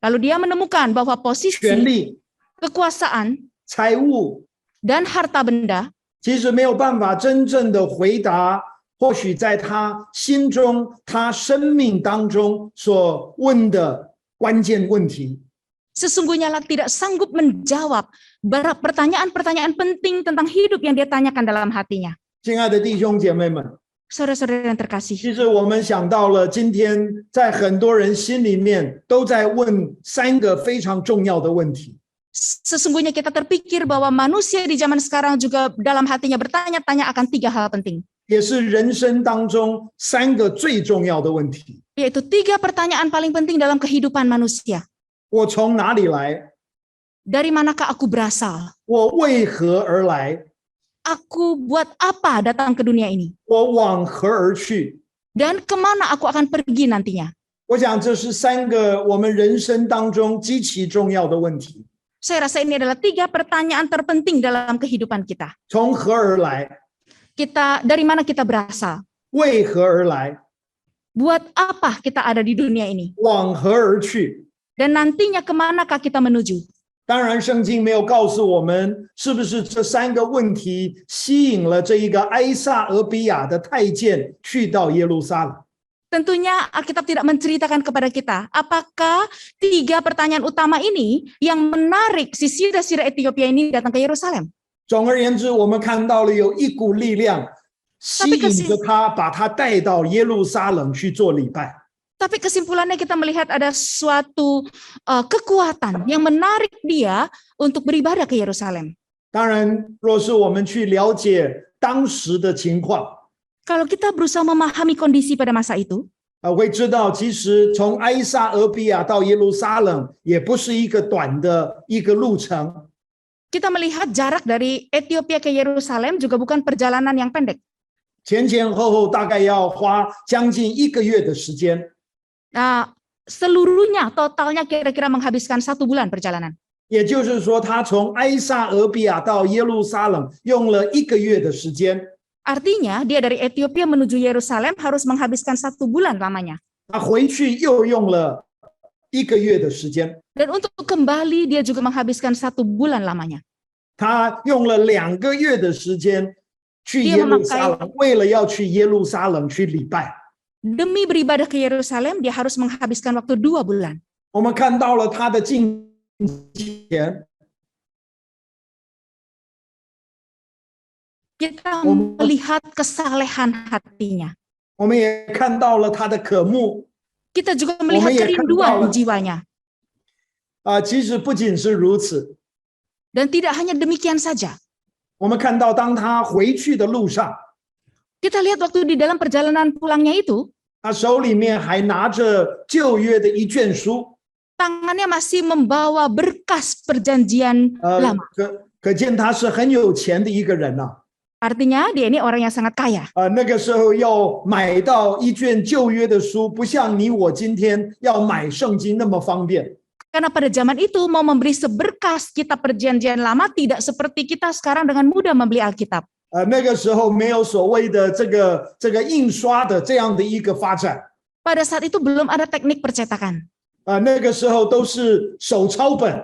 Lalu dia menemukan bahwa 权 posisi, 力、 kekuasaan, 财物 dan harta benda 其实没有办法真正的回答，或许在他心中、他生命当中所问的关键问题。 sesungguhnya tidak sanggup menjawab pertanyaan-pertanyaan penting tentang hidup yang dia tanyakan dalam hatinya. 亲爱的弟兄姐妹们， Saudara-saudara yang terkasih, 其实我们想到了今天在很多人心里面都在问三个非常重要的问题。 sesungguhnya kita terpikir bahwa manusia di zaman sekarang juga dalam hatinya bertanya-tanya akan 3 hal penting. 也是人生当中三个最重要的问题。 Yaitu 3 pertanyaan paling penting dalam kehidupan manusia. 我从哪里来？ Dari manakah aku berasal? 我为何而来？ Aku buat apa datang ke dunia ini? 我往何而去？ Dan kemana aku akan pergi nantinya? 我想这是三个我们人生当中极其重要的问题。 Saya rasa ini adalah 3 pertanyaan terpenting dalam kehidupan kita. 从何而来？ Dari mana kita berasal? 为何而来？ Buat apa kita ada di dunia ini? 往何而去？ Dan nantinya kemanakah kita menuju? 当然，圣经没有告诉我们是不是这三个问题吸引了这一个埃撒俄比亚的太监去到耶路撒冷。 Tentunya Alkitab tidak menceritakan kepada kita apakah 3 pertanyaan utama ini yang menarik si sirah-sirah Ethiopia ini datang ke Yerusalem. 总而言之，我们看到了有一股力量吸引着他，把他带到耶路撒冷去做礼拜。 Tapi kesimpulannya kita melihat ada suatu kekuatan yang menarik dia untuk beribadah ke Yerusalem. 当然，若是我们去了解当时的情况， Kalau kita berusaha memahami kondisi pada masa itu, 会知道其实从埃撒俄比亚到耶路撒冷也不是一个短的一个路程。 kita melihat jarak dari Ethiopia ke Yerusalem juga bukan perjalanan yang pendek. 前前后后大概要花将近1个月的时间。 Nah, seluruhnya totalnya kira-kira menghabiskan 1 bulan perjalanan. 也就是说，他从埃撒俄比亚到耶路撒冷用了1个月的时间。 Artinya dia dari Ethiopia menuju Yerusalem harus menghabiskan 1 bulan lamanya. 他回去又用了1个月的时间。 Dan untuk kembali dia juga menghabiskan 1 bulan lamanya. 他用了2个月的时间去耶路撒冷，为了要去耶路撒冷去礼拜。 Demi beribadah ke Yerusalem, dia harus menghabiskan waktu 2 bulan. 我们看到了他的敬虔， Kita melihat kesalehan hatinya. 我们也看到了他的渴慕。 Kita juga melihat kerinduan di jiwanya. 其实不仅是如此， Dan tidak hanya demikian saja. 我们看到当他回去的路上， Kita lihat waktu di dalam perjalanan pulangnya itu, 他手里面还拿着旧约的一卷书。 tangannya masih membawa berkas perjanjian lama. 可见他是很有钱的一个人呐。 Artinya dia ini orang yang sangat kaya. 那个时候要买到一卷旧约的书，不像你我今天要买圣经那么方便。 Karena pada zaman itu mau membeli seberkas kitab perjanjian lama tidak seperti kita sekarang dengan mudah membeli Alkitab. 那个时候没有所谓的这个印刷的这样的一个发展。 Pada saat itu belum ada teknik percetakan. 那个时候都是手抄本。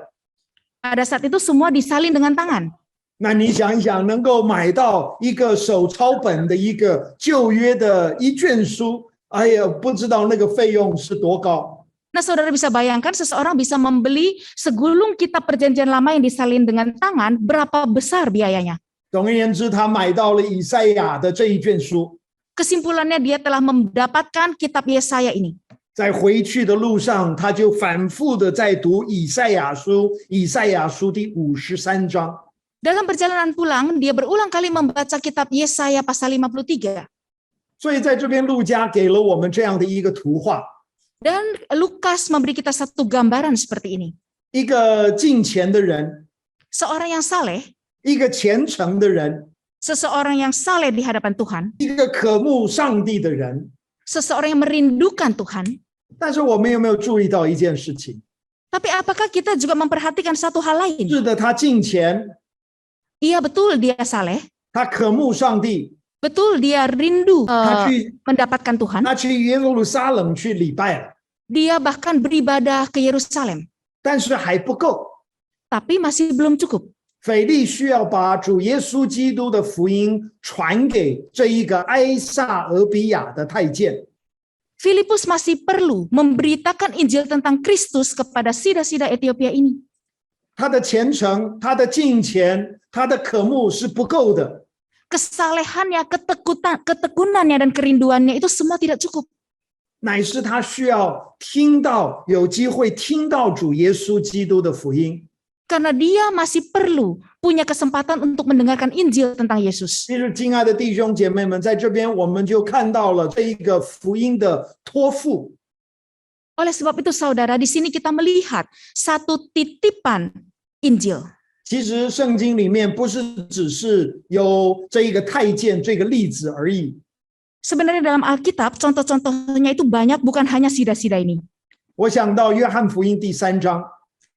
Pada saat itu semua disalin dengan tangan. 那你想一想，能够买到一个手抄本的一个旧约的一卷书，哎呀，不知道那个费用是多高。 Nah, saudara bisa bayangkan seseorang bisa membeli segulung kitab perjanjian lama yang disalin dengan tangan, berapa besar biayanya? 总而言之，他买到了以赛亚的这一卷书。 Kesimpulannya dia telah mendapatkan kitab Yesaya ini. 在回去的路上，他就反复的在读以赛亚书，以赛亚书第53章。 Dalam perjalanan pulang, dia berulang kali membaca kitab Yesaya pasal 53. 所以在这边路加给了我们这样的一个图画。Dan Lukas memberi kita satu gambaran seperti ini. 一个敬虔的人， Seorang yang saleh, 一个虔诚的人， seseorang yang saleh di hadapan Tuhan, 一个渴慕上帝的人。 seseorang yang merindukan Tuhan. 但是我们有没有注意到一件事情？ Tapi apakah kita juga memperhatikan satu hal lain? 是的，他敬虔， Iya betul dia saleh, 他渴慕上帝， betul dia rindu 他去 mendapatkan Tuhan. 他去耶路撒冷去礼拜了， Dia bahkan beribadah ke Yerusalem, 但是还不够。 tapi masih belum cukup. 腓力需要把主耶稣基督的福音传给这一个埃撒俄比亚的太监。 Filipus masih perlu memberitakan Injil tentang Kristus kepada sida-sida Ethiopia ini. 他的虔诚、他的敬虔、他的渴慕是不够的， Kesalehannya, ketekunannya, dan kerinduannya itu semua tidak cukup. 乃是他需要听到、有机会听到主耶稣基督的福音。 Karena dia masih perlu punya kesempatan untuk mendengarkan Injil tentang Yesus. 其实，亲爱的弟兄姐妹们，在这边我们就看到了这一个福音的托付。 Oleh sebab itu saudara, di sini kita melihat satu titipan Injil. 其实圣经里面不是只是有这一个太监这个例子而已。 Sebenarnya dalam Alkitab contoh-contohnya itu banyak, bukan hanya sida-sida ini. 我想到约翰福音第3章，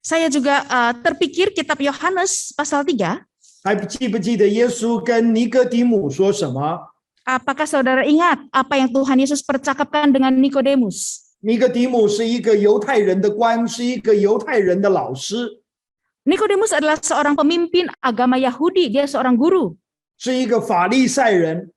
Saya juga terpikir kitab Yohanes pasal 3. 还记不记得耶稣跟尼哥底母说什么？ Apakah saudara ingat apa yang Tuhan Yesus percakapkan dengan Nikodemus? 尼哥底母是一个犹太人的官，是一个犹太人的老师， Nikodemus adalah seorang pemimpin agama Yahudi, dia seorang guru, 是一个法利赛人，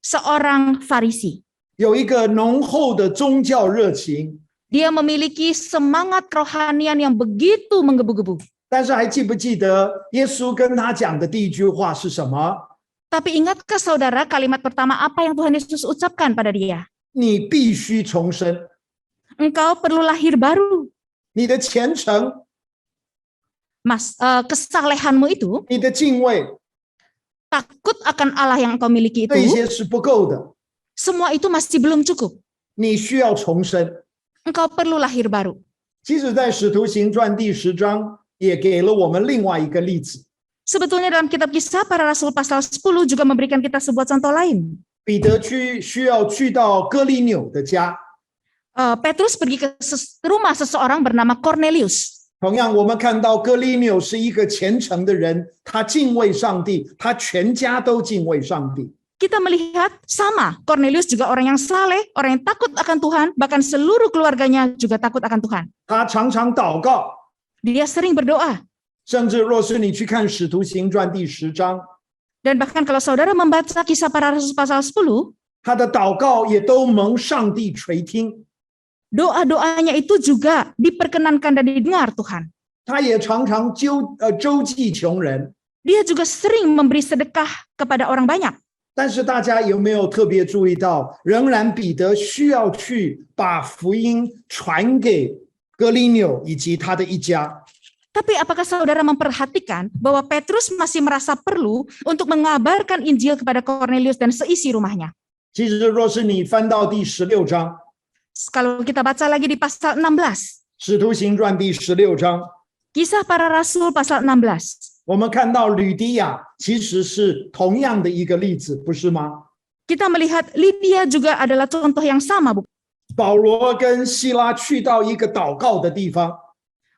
seorang Farisi. 有一个浓厚的宗教热情。 Dia memiliki semangat kerohanian yang begitu menggebu-gebu. 但是还记不记得耶稣跟他讲的第一句话是什么？ Tapi ingatkah saudara kalimat pertama apa yang Tuhan Yesus ucapkan pada dia? 你必须重生， Engkau perlu lahir baru. 你的虔诚， Kesalehanmu itu, 你的敬畏， takut akan Allah yang engkau miliki 这 itu, 些是不够的， semua itu masih belum cukup. 你需要重生。 Engkau perlu lahir baru. 即使在使徒行传第10章，也给了我们另外一个例子。 Sebetulnya dalam kitab Kisah Para Rasul pasal 10 juga memberikan kita sebuah contoh lain. 彼得需要去到哥利纽的家， Petrus pergi ke rumah seseorang bernama Cornelius. 同样我们看到哥利纽是一个虔诚的人，他敬畏上帝，他全家都敬畏上帝。 Kita melihat sama, Cornelius juga orang yang saleh, orang yang takut akan Tuhan, bahkan seluruh keluarganya juga takut akan Tuhan. 他常常祷告， Dia sering berdoa. 甚至若是你去看使徒行传第10章， Dan bahkan kalau saudara membaca Kisah Para Rasul pasal 10, 他的祷告也都蒙上帝垂听。 doa-doanya itu juga diperkenankan dan didengar Tuhan. 他也常常周济穷人。 Dia juga sering memberi sedekah kepada orang banyak. 但是大家有没有特别注意到，仍然彼得需要去把福音传给哥利纽以及他的一家。 Tapi apakah saudara memperhatikan bahwa Petrus masih merasa perlu untuk mengabarkan Injil kepada Cornelius dan seisi rumahnya? 其实若是你翻到第16章， Kalau kita baca lagi di pasal 16, 使徒行传第16章， Kisah Para Rasul pasal 16, 我们看到吕底亚其实是同样的一个例子，不是吗？ kita melihat Lydia juga adalah contoh yang sama. 保罗跟希拉去到一个祷告的地方，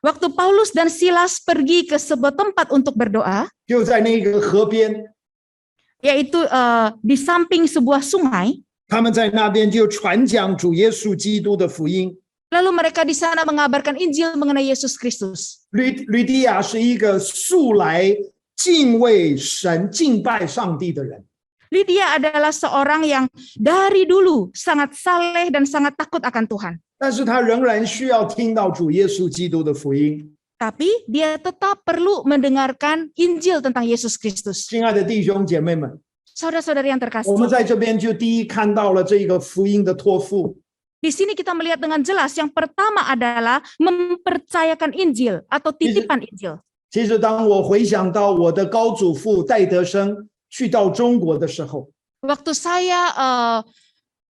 Waktu Paulus dan Silas pergi ke sebuah tempat untuk berdoa, 就在那个河边， yaitu di samping sebuah sungai, 他们在那边就传讲主耶稣基督的福音。 lalu mereka di sana mengabarkan Injil mengenai Yesus Kristus. 吕底亚是一个素来敬畏神、敬拜上帝的人。 Lydia adalah seorang yang dari dulu sangat saleh dan sangat takut akan Tuhan. 但是他仍然需要听到主耶稣基督的福音。 Tapi dia tetap perlu mendengarkan Injil tentang Yesus Kristus. 亲爱的弟兄姐妹们， Saudara-saudari yang 我们 terkasih, 在这边就第一看到了这个福音的托付。 di sini kita melihat dengan jelas yang pertama adalah mempercayakan Injil atau titipan Injil. 其实当我回想到我的高祖父戴德生去到中国的时候， Waktu saya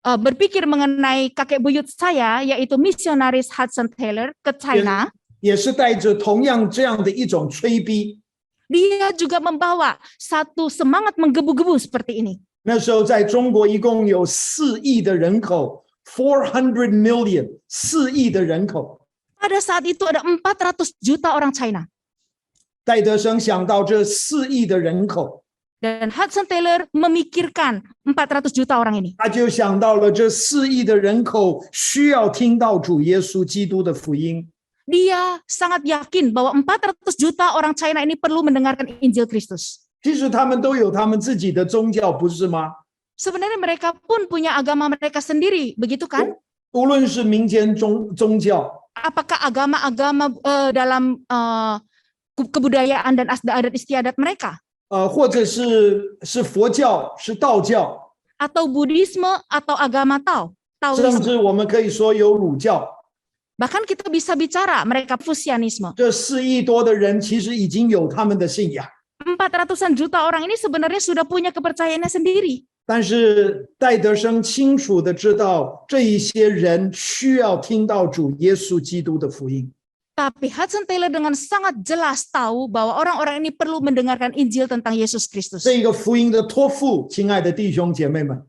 berpikir mengenai kakek buyut saya, yaitu misionaris Hudson Taylor ke China. 也是带着同样这样的一种催逼。 Dia juga membawa satu semangat menggebu-gebu seperti ini. 那时候在中国一共有4亿的人口，400 million， 4亿的人口。 Pada saat itu ada 400 juta orang China. 戴德生想到这4亿的人口， Dan Hudson Taylor memikirkan 400 juta orang ini. 他就想到了这4亿的人口需要听到主耶稣基督的福音。 Dia sangat yakin bahwa 400 juta orang China ini perlu mendengarkan Injil Kristus. 其实他们都有他们自己的宗教，不是吗？ Sebenarnya mereka pun punya agama mereka sendiri, begitu kan? 无论是民间宗教， Apakah agama-agama dalam kebudayaan dan adat istiadat mereka? 或者是佛教，是道教， Atau Buddhisme atau agama甚 Taoisme. 至我们可以说有儒教。 Bahkan kita bisa bicara mereka Fusianisme. 这4亿多的人其实已经有他们的信仰， 400-an juta orang ini sebenarnya sudah punya kepercayaannya sendiri. 但是戴德生清楚的知道，这一些人需要听到主耶稣基督的福音。 Tapi Hudson Taylor dengan sangat jelas tahu bahwa orang-orang ini perlu mendengarkan Injil tentang Yesus Kristus. 这个福音的托付，亲爱的弟兄姐妹们，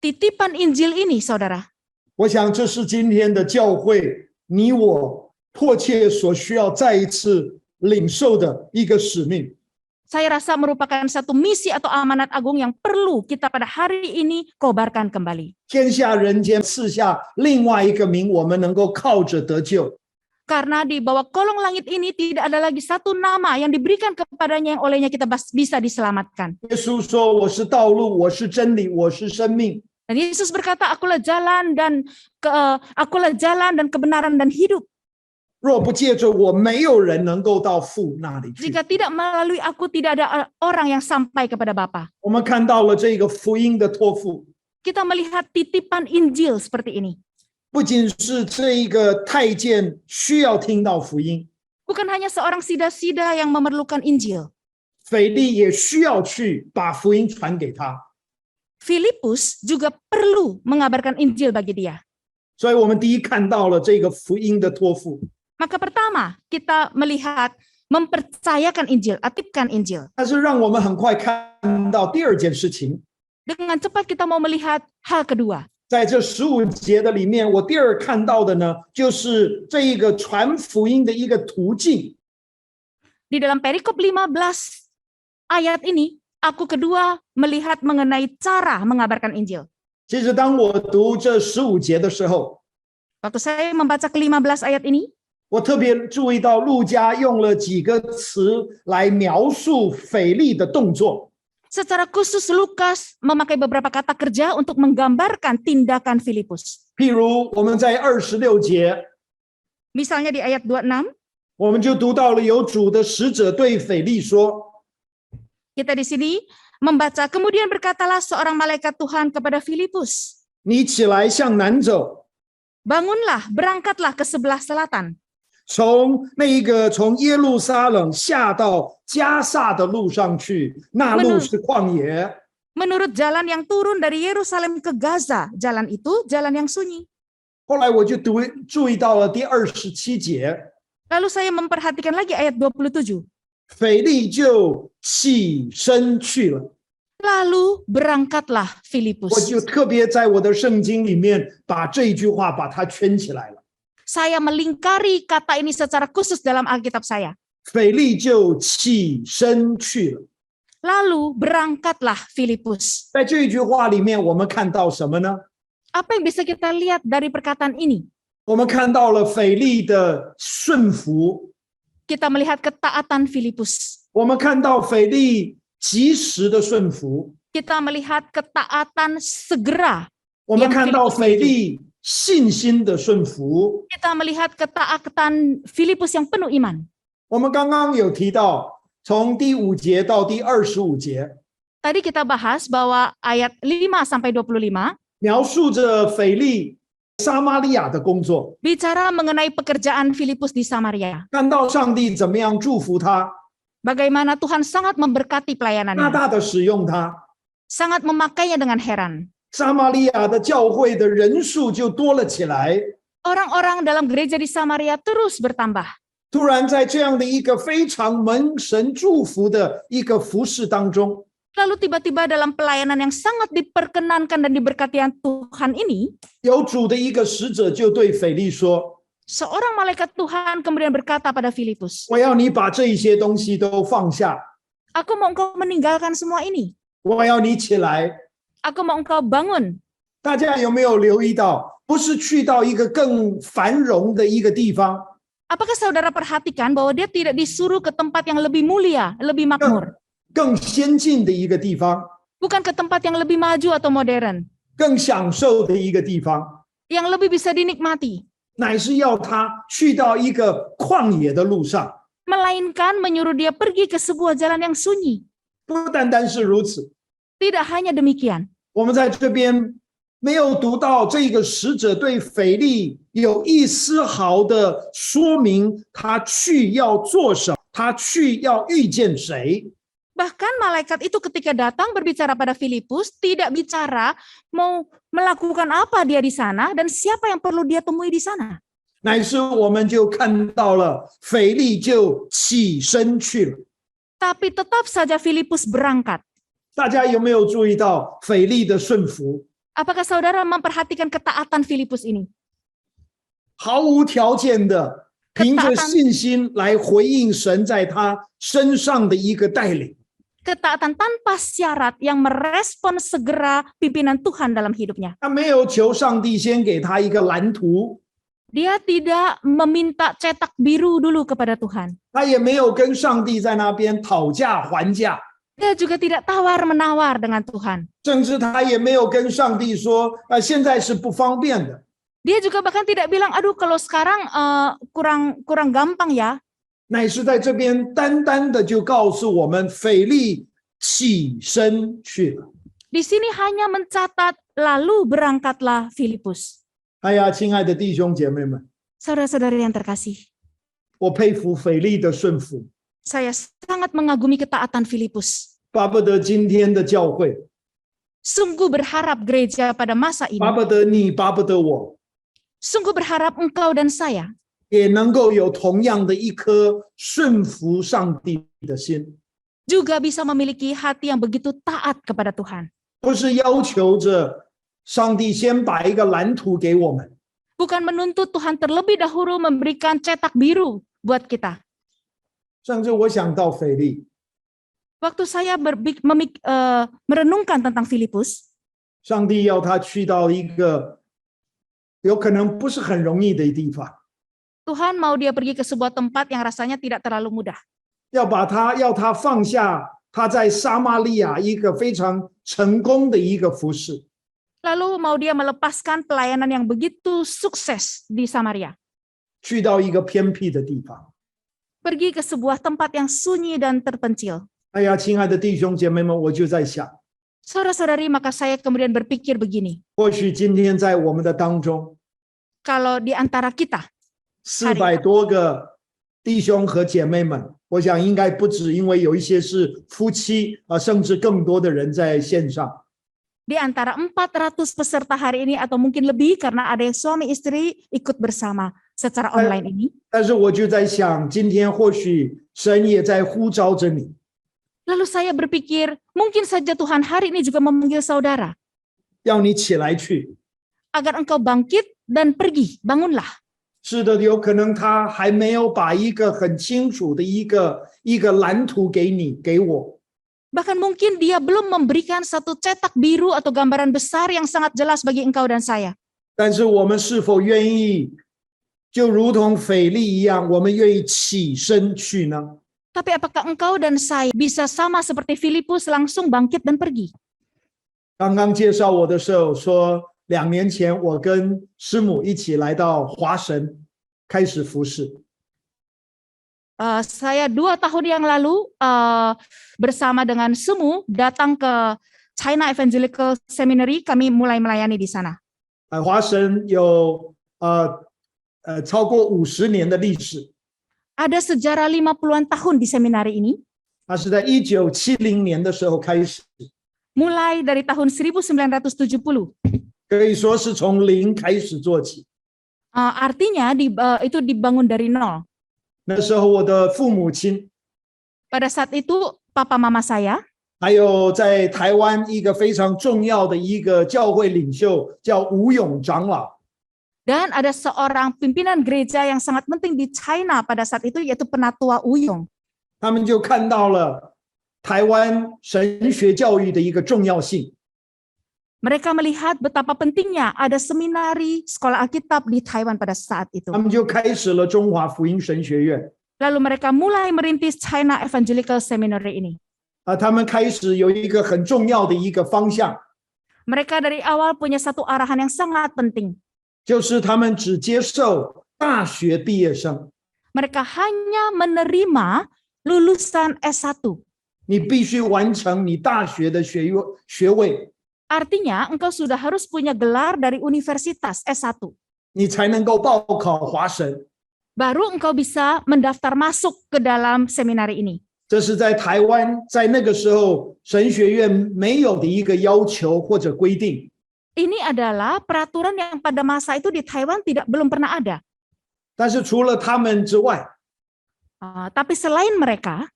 Titipan Injil ini, saudara, 我想这是今天的教会你我迫切所需要再一次领受的一个使命。 saya rasa merupakan satu misi atau amanat agung yang perlu kita pada hari ini kobarkan kembali. 天下人间赐下另外一个名，我们能够靠着得救。 Karena di bawah kolong langit ini tidak ada lagi satu nama yang diberikan kepadanya yang olehnya kita bisa diselamatkan. 耶稣说：“我是道路，我是真理，我是生命。” Dan Yesus berkata, akulah jalan dan kebenaran dan hidup. 若不借着我，没有人能够到父那里去。 Jika tidak melalui aku, tidak ada orang yang sampai kepada Bapa. 我们看到了这个福音的托付， Kita melihat titipan Injil seperti ini. 不仅是这一个太监需要听到福音， Bukan hanya seorang sida-sida yang memerlukan Injil. 腓力也需要去把福音传给他。 Filipus juga perlu mengabarkan Injil bagi dia. 所以我们第一看到了这个福音的托付。 Maka pertama, kita melihat mempercayakan Injil, aktifkan Injil. 但是让我们很快看到第二件事情， Dengan cepat kita mau melihat hal kedua. 在这15节的里面，我第二看到的呢，就是这一个传福音的一个途径。 Di dalam perikop 15 ayat ini, aku kedua melihat mengenai cara mengabarkan Injil. 其实当我读这15节的时候， Waktu saya membaca ke-15 ayat ini, 我特别注意到路加用了几个词来描述腓力的动作。 secara khusus Lukas memakai beberapa kata kerja untuk menggambarkan tindakan Filipus. 譬如我们在26节， Misalnya di ayat 26, 我们就读到了有主的使者对腓力说 kita di sini membaca, kemudian berkatalah seorang malaikat Tuhan kepada Filipus, 你起来向南走， bangunlah, berangkatlah ke sebelah selatan. 从耶路撒冷下到加萨的路上去，那路是旷野。 Menurut jalan yang turun dari Yerusalem ke Gaza, jalan itu jalan yang sunyi. 后来我就注意到了第27节， Lalu saya memperhatikan lagi ayat 27. 腓力就起身去了。 Lalu berangkatlah 我 Filipus. 就特别在我的圣经里面把这一句话把它圈起来了。 Saya melingkari kata ini secara khusus dalam Alkitab saya. 腓力就起身去了。 Lalu berangkatlah Filipus. 在这一句话里面，我们看到什么呢？ Apa yang bisa kita lihat dari perkataan ini? 我们看到了腓力的顺服， Kita melihat ketaatan Filipus. 我们看到腓力及时的顺服， Kita melihat ketaatan segera. 我们看到腓力信心的顺服。 Kita melihat ketaatan Filipus yang penuh iman. 我们刚刚有提到，从第5节到第25节， Tadi kita bahas bahwa ayat 5 sampai 25描述着腓力撒玛利亚的工作， bicara mengenai pekerjaan Filipus di Samaria. 看到上帝怎么样祝福他， Bagaimana Tuhan sangat memberkati 大 pelayanannya. 大的使用他。 Sangat memakainya dengan heran. 撒玛利亚的教会的人数就多了起来。 Orang-orang dalam gereja di Samaria terus bertambah. 突然在这样的一个非常蒙神祝福的一个服事当中， Lalu tiba-tiba dalam pelayanan yang sangat diperkenankan dan diberkati Tuhan ini, 有主的一个使者就对腓力说 seorang malaikat Tuhan kemudian berkata pada Filipus, 我要你把这一些东西都放下， aku mau engkau meninggalkan semua ini. 我要你起来。 Aku mau engkau bangun. 大家有没有留意到，不是去到一个更繁荣的一个地方， Apakah saudara perhatikan bahwa dia tidak disuruh ke tempat yang lebih mulia, lebih makmur? 更先进的一个地方， Bukan ke tempat yang lebih maju atau modern, 更享受的一个地方， yang lebih bisa dinikmati. 乃是要他去到一个旷野的路上。 Melainkan menyuruh dia pergi ke sebuah jalan yang sunyi. 不单单是如此， Tidak hanya demikian. 我们在这边没有读到这个使者对腓力有一丝毫的说明，他去要做什么，他去要遇见谁。 Bahkan malaikat itu ketika datang berbicara pada Filipus, tidak bicara mau melakukan apa dia di sana dan siapa yang perlu dia temui di sana. 乃是我们就看到了腓力就起身去了。 Tapi tetap saja Filipus berangkat. 大家有没有注意到腓力的顺服？ Apakah saudara memperhatikan ketaatan Filipus ini? 毫无条件的，凭着信心来回应神在他身上的一个带领。 Ketaatan tanpa syarat yang merespon segera pimpinan Tuhan dalam hidupnya. 他没有求上帝先给他一个蓝图， Dia tidak meminta cetak biru dulu kepada Tuhan. 他也没有跟上帝在那边讨价还价， Dia juga tidak tawar-menawar dengan Tuhan. 甚至他也没有跟上帝说，现在是不方便的。 Dia juga bahkan tidak bilang, aduh kalau sekarang kurang gampang ya. 乃是在这边单单的就告诉我们，腓力起身去了。 Di sini hanya mencatat, lalu berangkatlah Filipus. 哎呀，亲爱的弟兄姐妹们， Saudara-saudari yang terkasih, 我佩服腓力的顺服， saya sangat mengagumi ketaatan Filipus. 巴不得今天的教会， Sungguh berharap gereja pada masa ini, 巴不得你，巴不得我， sungguh berharap engkau dan saya 也能够有同样的一颗顺服上帝的心， juga bisa memiliki hati yang begitu taat kepada Tuhan. 不是要求着上帝先把一个蓝图给我们， Bukan menuntut Tuhan terlebih dahulu memberikan cetak biru buat kita. 甚至我想到腓力， Waktu saya merenungkan tentang Filipus, 上帝要他去到一个有可能不是很容易的地方， Tuhan mau dia pergi ke sebuah tempat yang rasanya tidak terlalu mudah. 要他放下他在撒玛利亚一个非常成功的一个服事， Lalu mau dia melepaskan pelayanan yang begitu sukses di Samaria. 去到一个偏僻的地方。 Pergi ke sebuah tempat yang sunyi dan terpencil. 哎呀，亲爱的弟兄姐妹们，我就在想， Saudara-saudari, maka saya kemudian berpikir begini. 或许今天在我们的当中， Kalau di antara kita, 400多个弟兄和姐妹们，我想应该不止，因为有一些是夫妻甚至更多的人在线上。 di antara 400 peserta hari ini atau mungkin lebih karena ada yang suami istri ikut bersama secara online ini. 但是我就在想，今天或许神也在呼召着你， Lalu saya berpikir, mungkin saja Tuhan hari ini juga memanggil saudara 要你起来去。 agar engkau bangkit dan pergi, bangunlah. 是的，有可能他还没有把一个很清楚的一个蓝图给你给我， Bahkan mungkin dia belum memberikan satu cetak biru atau gambaran besar yang sangat jelas bagi engkau dan saya. 但是我们是否愿意，就如同腓力一样，我们愿意起身去呢？ Tapi apakah engkau dan saya bisa sama seperti Filipus langsung bangkit dan pergi? 刚刚介绍我的时候说，2年前我跟师母一起来到华神开始服侍。 Saya 2 tahun yang lalu bersama dengan Semu datang ke China Evangelical Seminary, kami mulai melayani di sana. 华神有超过50年的历史， Ada sejarah 50-an tahun di seminari ini. 它是在1970年的时候开始， mulai dari tahun 1970. 可以说是从零开始做起。 Artinya itu dibangun dari nol. 那时候我的父母亲， Pada saat itu papa mama saya, 还有在台湾一个非常重要的一个教会领袖叫吴永长老， dan ada seorang pimpinan gereja yang sangat penting di China pada saat itu yaitu Penatua Wu Yong. 他们就看到了台湾神学教育的一个重要性。 Mereka melihat betapa pentingnya ada seminari sekolah Alkitab di Taiwan pada saat itu. 他们就开始了中华福音神学院。 Lalu mereka mulai merintis China Evangelical Seminary ini. 他们开始有一个很重要的一个方向， Mereka dari awal punya satu arahan yang sangat penting. 就是他们只接受大学毕业生， Mereka hanya menerima lulusan S1. 你必须完成你大学的学位， Artinya engkau sudah harus punya gelar dari universitas S1. 你才能够报考华神。 Baru engkau bisa mendaftar masuk ke dalam seminari ini. 这是在台湾在那个时候神学院没有的一个要求或者规定。 Ini adalah peraturan yang pada masa itu di Taiwan belum pernah ada. 但是除了他们之外， Tapi selain mereka,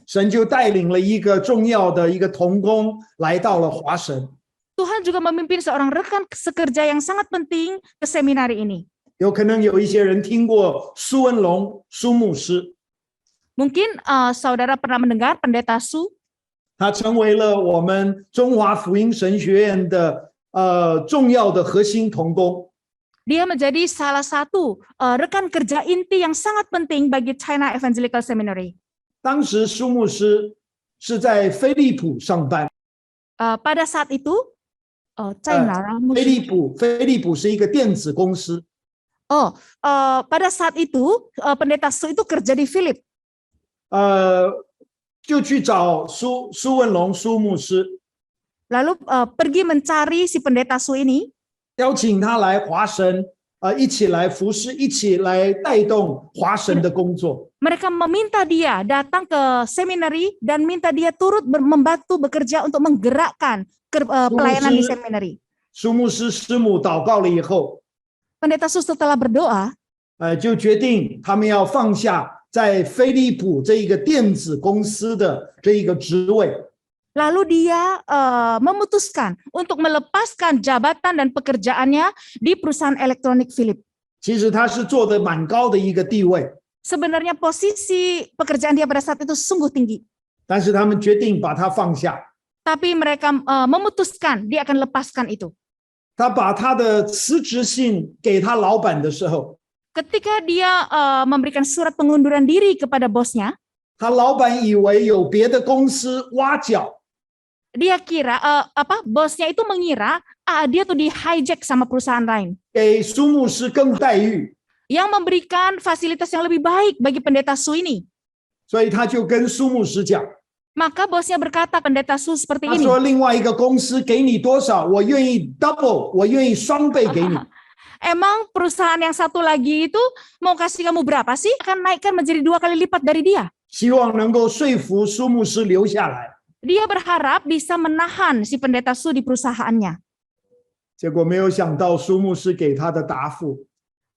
神就带领了一个重要的一个同工来到了华神。 Tuhan juga memimpin seorang rekan sekerja yang sangat penting ke seminari ini. 有可能有一些人听过苏文龙苏牧师， Mungkin saudara pernah mendengar Pendeta Su. 他成为了我们中华福音神学院的重要的核心同工。 Dia menjadi salah satu rekan kerja inti yang sangat penting bagi China Evangelical Seminary. 当时苏牧师是在飞利浦上班， Pada saat itu, China, 飞利浦是一个电子公司。 pada saat itu Pendeta Su itu kerja di Philip. 就去找苏文龙苏牧师， Lalu pergi mencari si Pendeta Su ini, 邀请他来华神，一起来服侍，一起来带动华神的工作。 mereka meminta dia datang ke seminari dan minta dia turut membantu bekerja untuk menggerakkan pelayanan di seminari. 苏牧师师母祷告了以后， Pendeta Su setelah berdoa, 就决定他们要放下在飞利浦这一个电子公司的这一个职位， lalu dia memutuskan untuk melepaskan jabatan dan pekerjaannya di perusahaan elektronik Philip. 其实他是做的蛮高的一个地位， Sebenarnya posisi pekerjaan dia pada saat itu sungguh tinggi. 但是他们决定把它放下。 Tapi mereka memutuskan dia akan lepaskan itu. 他把他的辞职信给他老板的时候， Ketika dia memberikan surat pengunduran diri kepada bosnya, 他老板以为有别的公司挖角， dia kira bosnya itu mengira dia tuh di hijack sama perusahaan lain 给苏牧师更待遇， yang memberikan fasilitas yang lebih baik bagi Pendeta Su ini. 所以他就跟苏牧师讲， Maka bosnya berkata Pendeta Su seperti 他 ini. 说另外一个公司给你多少，我愿意 double，我愿意双倍给你。 Emang perusahaan yang satu lagi itu mau kasih kamu berapa sih? Akan naikkan menjadi 2 kali lipat dari dia. 希望能够说服苏牧师留下来。 Dia berharap bisa menahan si Pendeta Su di perusahaannya. 结果没有想到苏牧师给他的答复，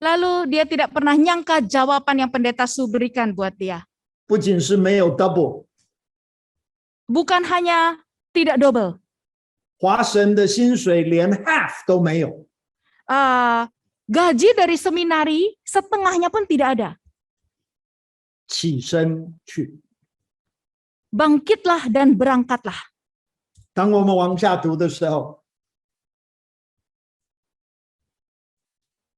Lalu dia tidak pernah nyangka jawaban yang Pendeta Su berikan buat dia. 不仅是没有 double， Bukan hanya tidak double. 华神的薪水连 half 都没有。 Gaji dari seminari setengahnya pun tidak ada. 起身去。 Bangkitlah dan berangkatlah. 当我们往下读的时候，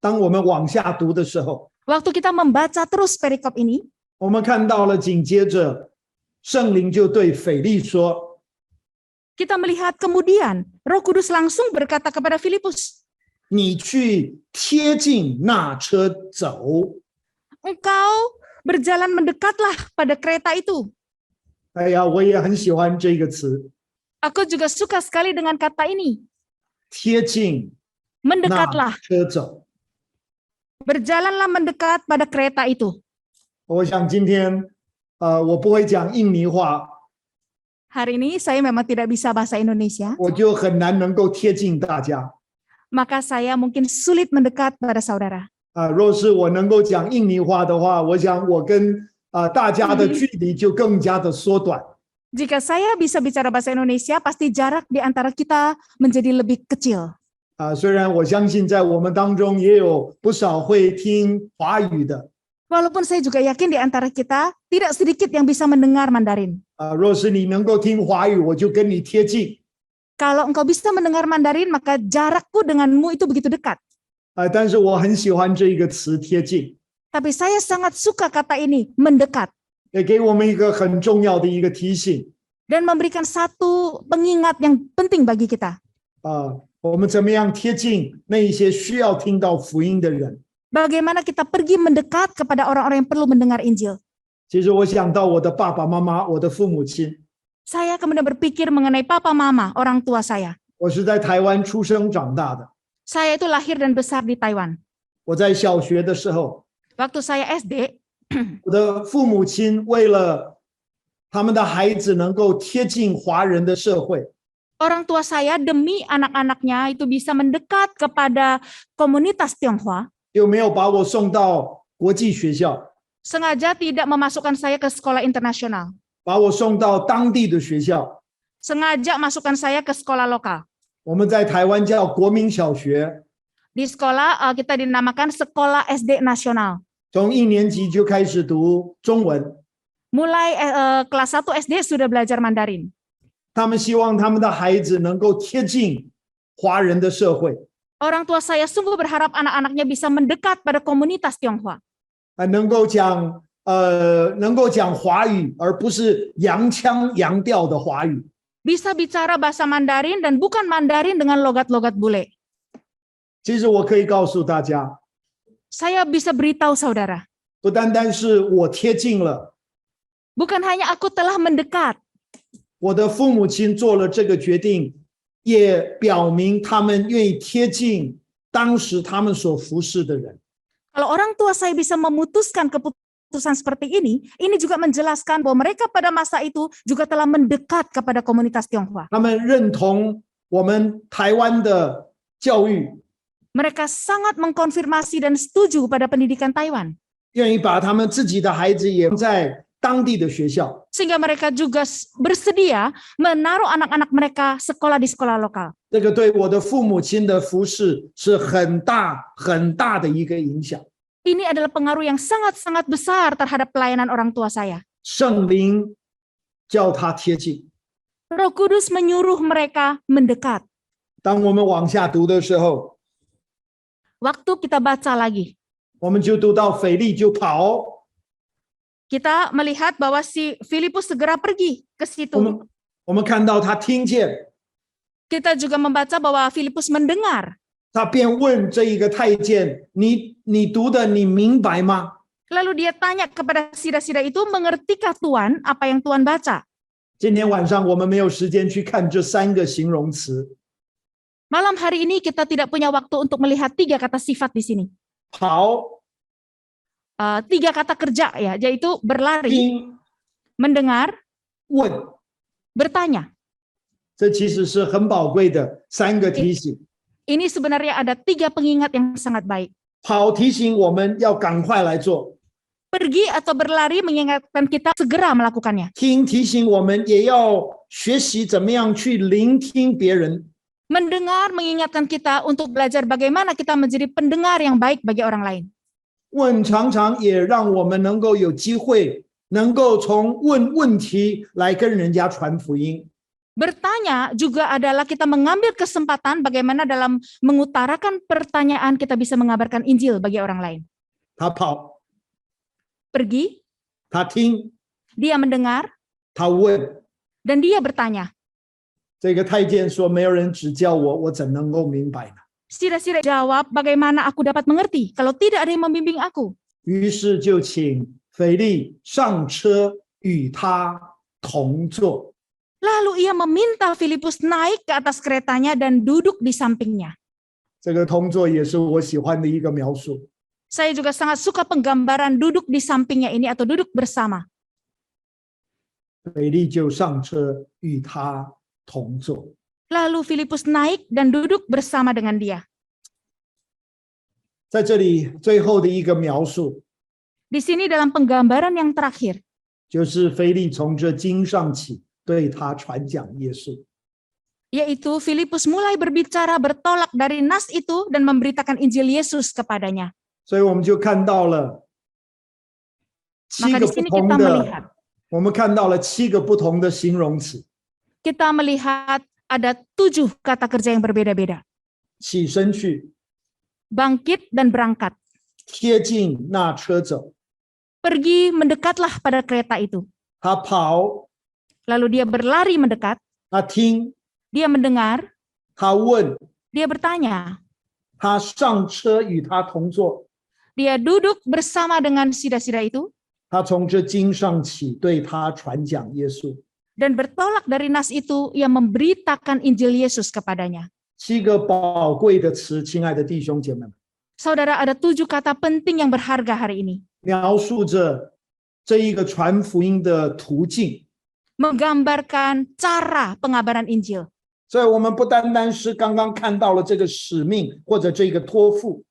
当我们往下读的时候， Waktu kita membaca terus perikop ini, 我们看到了紧接着圣灵就对腓力说 kita melihat kemudian Roh Kudus langsung berkata kepada Filipus, 你去贴近那车走。 engkau berjalan mendekatlah pada kereta itu. 哎呀，我也很喜欢这个词， Aku juga suka sekali dengan kata ini, 贴近那 mendekatlah. 车走。 Berjalanlah mendekat pada kereta itu. 我想今天我不会讲印尼话， Hari ini saya memang tidak bisa bahasa Indonesia, 我就很难能够贴近大家。 maka saya mungkin sulit mendekat pada saudara. 若是我能够讲印尼话的话，我想我跟大家的距离就更加的缩短。 Jika saya bisa bicara bahasa Indonesia, pasti jarak di antara kita menjadi lebih kecil. 虽然我相信在我们当中也有不少会听华语的， Walaupun saya juga yakin di antara kita tidak sedikit yang bisa mendengar Mandarin. 若是你能够听华语，我就跟你贴近。 Kalau engkau bisa mendengar Mandarin, maka jarakku denganmu itu begitu dekat. 但是我很喜欢这一个词“贴近 Tapi saya sangat suka kata ini, mendekat. ”， 也给我们一个很重要的一个提醒 Dan memberikan satu pengingat yang penting bagi kita. 我们怎么样贴近那一些需要听到福音的人？ Bagaimana kita pergi mendekat kepada orang-orang yang perlu mendengar Injil. 其实我想到我的爸爸妈妈，我的父母亲。 Saya kemudian berpikir mengenai papa mama, orang tua saya. 我是在台湾出生长大的。 Saya itu lahir dan besar di Taiwan. 我在小学的时候， Waktu saya SD, 我的父母亲为了他们的孩子能够贴近华人的社会， orang tua saya demi anak-anaknya itu bisa mendekat kepada komunitas Tionghoa, 就没有把我送到国际学校， sengaja tidak memasukkan saya ke sekolah internasional. 把我送到当地的学校。 Sengaja masukkan saya ke sekolah lokal. 我们在台湾叫国民小学， Di sekolah kita dinamakan Sekolah SD Nasional. 从1年级就开始读中文。 Mulai kelas 1 SD sudah belajar Mandarin. 他们希望他们的孩子能够贴近华人的社会， Orang tua saya sungguh berharap anak-anaknya bisa mendekat pada komunitas Tionghoa. 能够讲华语，而不是洋腔洋调的华语。 Bisa bicara bahasa Mandarin dan bukan Mandarin dengan logat-logat bule. 其实我可以告诉大家， Saya bisa beritahu saudara, 不单单是我贴近了， bukan hanya aku telah mendekat, 我的父母亲做了这个决定，也表明他们愿意贴近当时他们所服侍的人。 kalau orang tua saya bisa memutuskan keputusan seperti ini juga menjelaskan bahwa mereka pada masa itu juga telah mendekat kepada komunitas Tionghoa. 他们认同我们台湾的教育， Mereka sangat mengkonfirmasi dan setuju pada pendidikan Taiwan. 愿意把他们自己的孩子也在当地的学校。 Sehingga mereka juga bersedia menaruh anak-anak mereka sekolah di sekolah lokal. 这个对我的父母亲的服侍是很大很大的一个影响。 Ini adalah pengaruh yang sangat-sangat besar terhadap pelayanan orang tua saya. 圣灵叫他贴近。 Roh Kudus menyuruh mereka mendekat. 当我们往下读的时候， Waktu kita baca lagi, 我们就读到腓力就跑。 kita melihat bahwa si Filipus segera pergi ke situ. 我们看到他听见， Kita juga membaca bahwa Filipus mendengar. 他便问这一个太监：“你读的你明白吗？” Lalu dia tanya kepada sida-sida itu, mengertikah Tuan apa yang Tuan baca? 今天晚上我们没有时间去看这3个形容词。 Malam hari ini kita tidak punya waktu untuk melihat 3 kata sifat di sini. 跑、 3 kata kerja ya, yaitu berlari, 听、 mendengar, 问， bertanya. 这其实是很宝贵的3个提醒。 Ini sebenarnya ada 3 pengingat yang sangat baik. 跑提醒我们要赶快来做， Pergi atau berlari mengingatkan kita segera melakukannya. 听提醒我们也要学习怎么样去聆听别人。 Mendengar mengingatkan kita untuk belajar bagaimana kita menjadi pendengar yang baik bagi orang lain. 问常常也让我们能够有机会，能够从问问题来跟人家传福音。 Bertanya juga adalah kita mengambil kesempatan bagaimana dalam mengutarakan pertanyaan kita bisa mengabarkan Injil bagi orang lain. 他跑， Pergi, 他听， dia mendengar, 他问。 dan dia bertanya. 这个太监说：“没有人指教我，我怎能够明白呢 Sida-sida jawab, bagaimana aku dapat mengerti kalau tidak ada yang membimbing aku? ？”于是就请腓力上车与他同坐。 Lalu ia meminta Filipus naik ke atas keretanya dan duduk di sampingnya. 这个同坐也是我喜欢的一个描述。 Saya juga sangat suka penggambaran duduk di sampingnya ini atau duduk bersama. 腓利就上车与他同坐。 Lalu Filipus naik dan duduk bersama dengan dia. 在这里最后的一个描述， Di sini dalam penggambaran yang terakhir, 就是腓利从这经上起对他传讲耶稣。 yaitu Filipus mulai berbicara bertolak dari nas itu dan memberitakan Injil Yesus kepadanya. 所以我们就看到了七 Maka 个 di 不 sini 同 kita 的， melihat, 我们看到了7个不同的形容词： kita melihat ada 7 kata kerja yang berbeda-beda. 起身去， Bangkit dan berangkat. 贴近那车走， Pergi mendekatlah pada kereta itu. 他跑， Lalu dia berlari mendekat, 他听， dia mendengar, 他问， dia bertanya, 他上车与他同坐。 dia duduk bersama dengan sida-sida itu 他从这经上起对他传讲耶稣。 dan bertolak dari nas itu ia memberitakan Injil Yesus kepadanya. 7个宝贵的词，亲爱的弟兄姐妹们， Saudara, ada 7 kata penting yang berharga hari ini. 描述着这一个传福音的途径。 Menggambarkan cara pengabaran Injil. 所以我们不单单是刚刚看到了这个使命或者这个托付，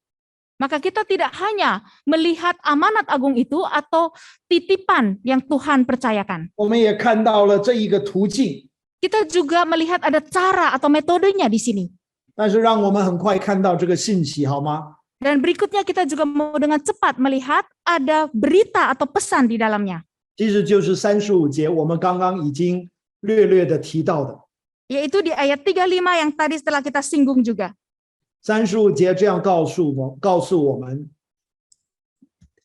Maka kita tidak hanya melihat amanat agung itu atau titipan yang Tuhan percayakan. 我们也看到了这一个途径。 Kita juga melihat ada cara atau metodenya di sini. 但是让我们很快看到这个信息，好吗？ Dan berikutnya kita juga mau dengan cepat melihat ada berita atau pesan di dalamnya. 其实就是35节，我们刚刚已经略略的提到的。 Yaitu di ayat 35 yang tadi setelah kita singgung juga. 35节这样告诉我们，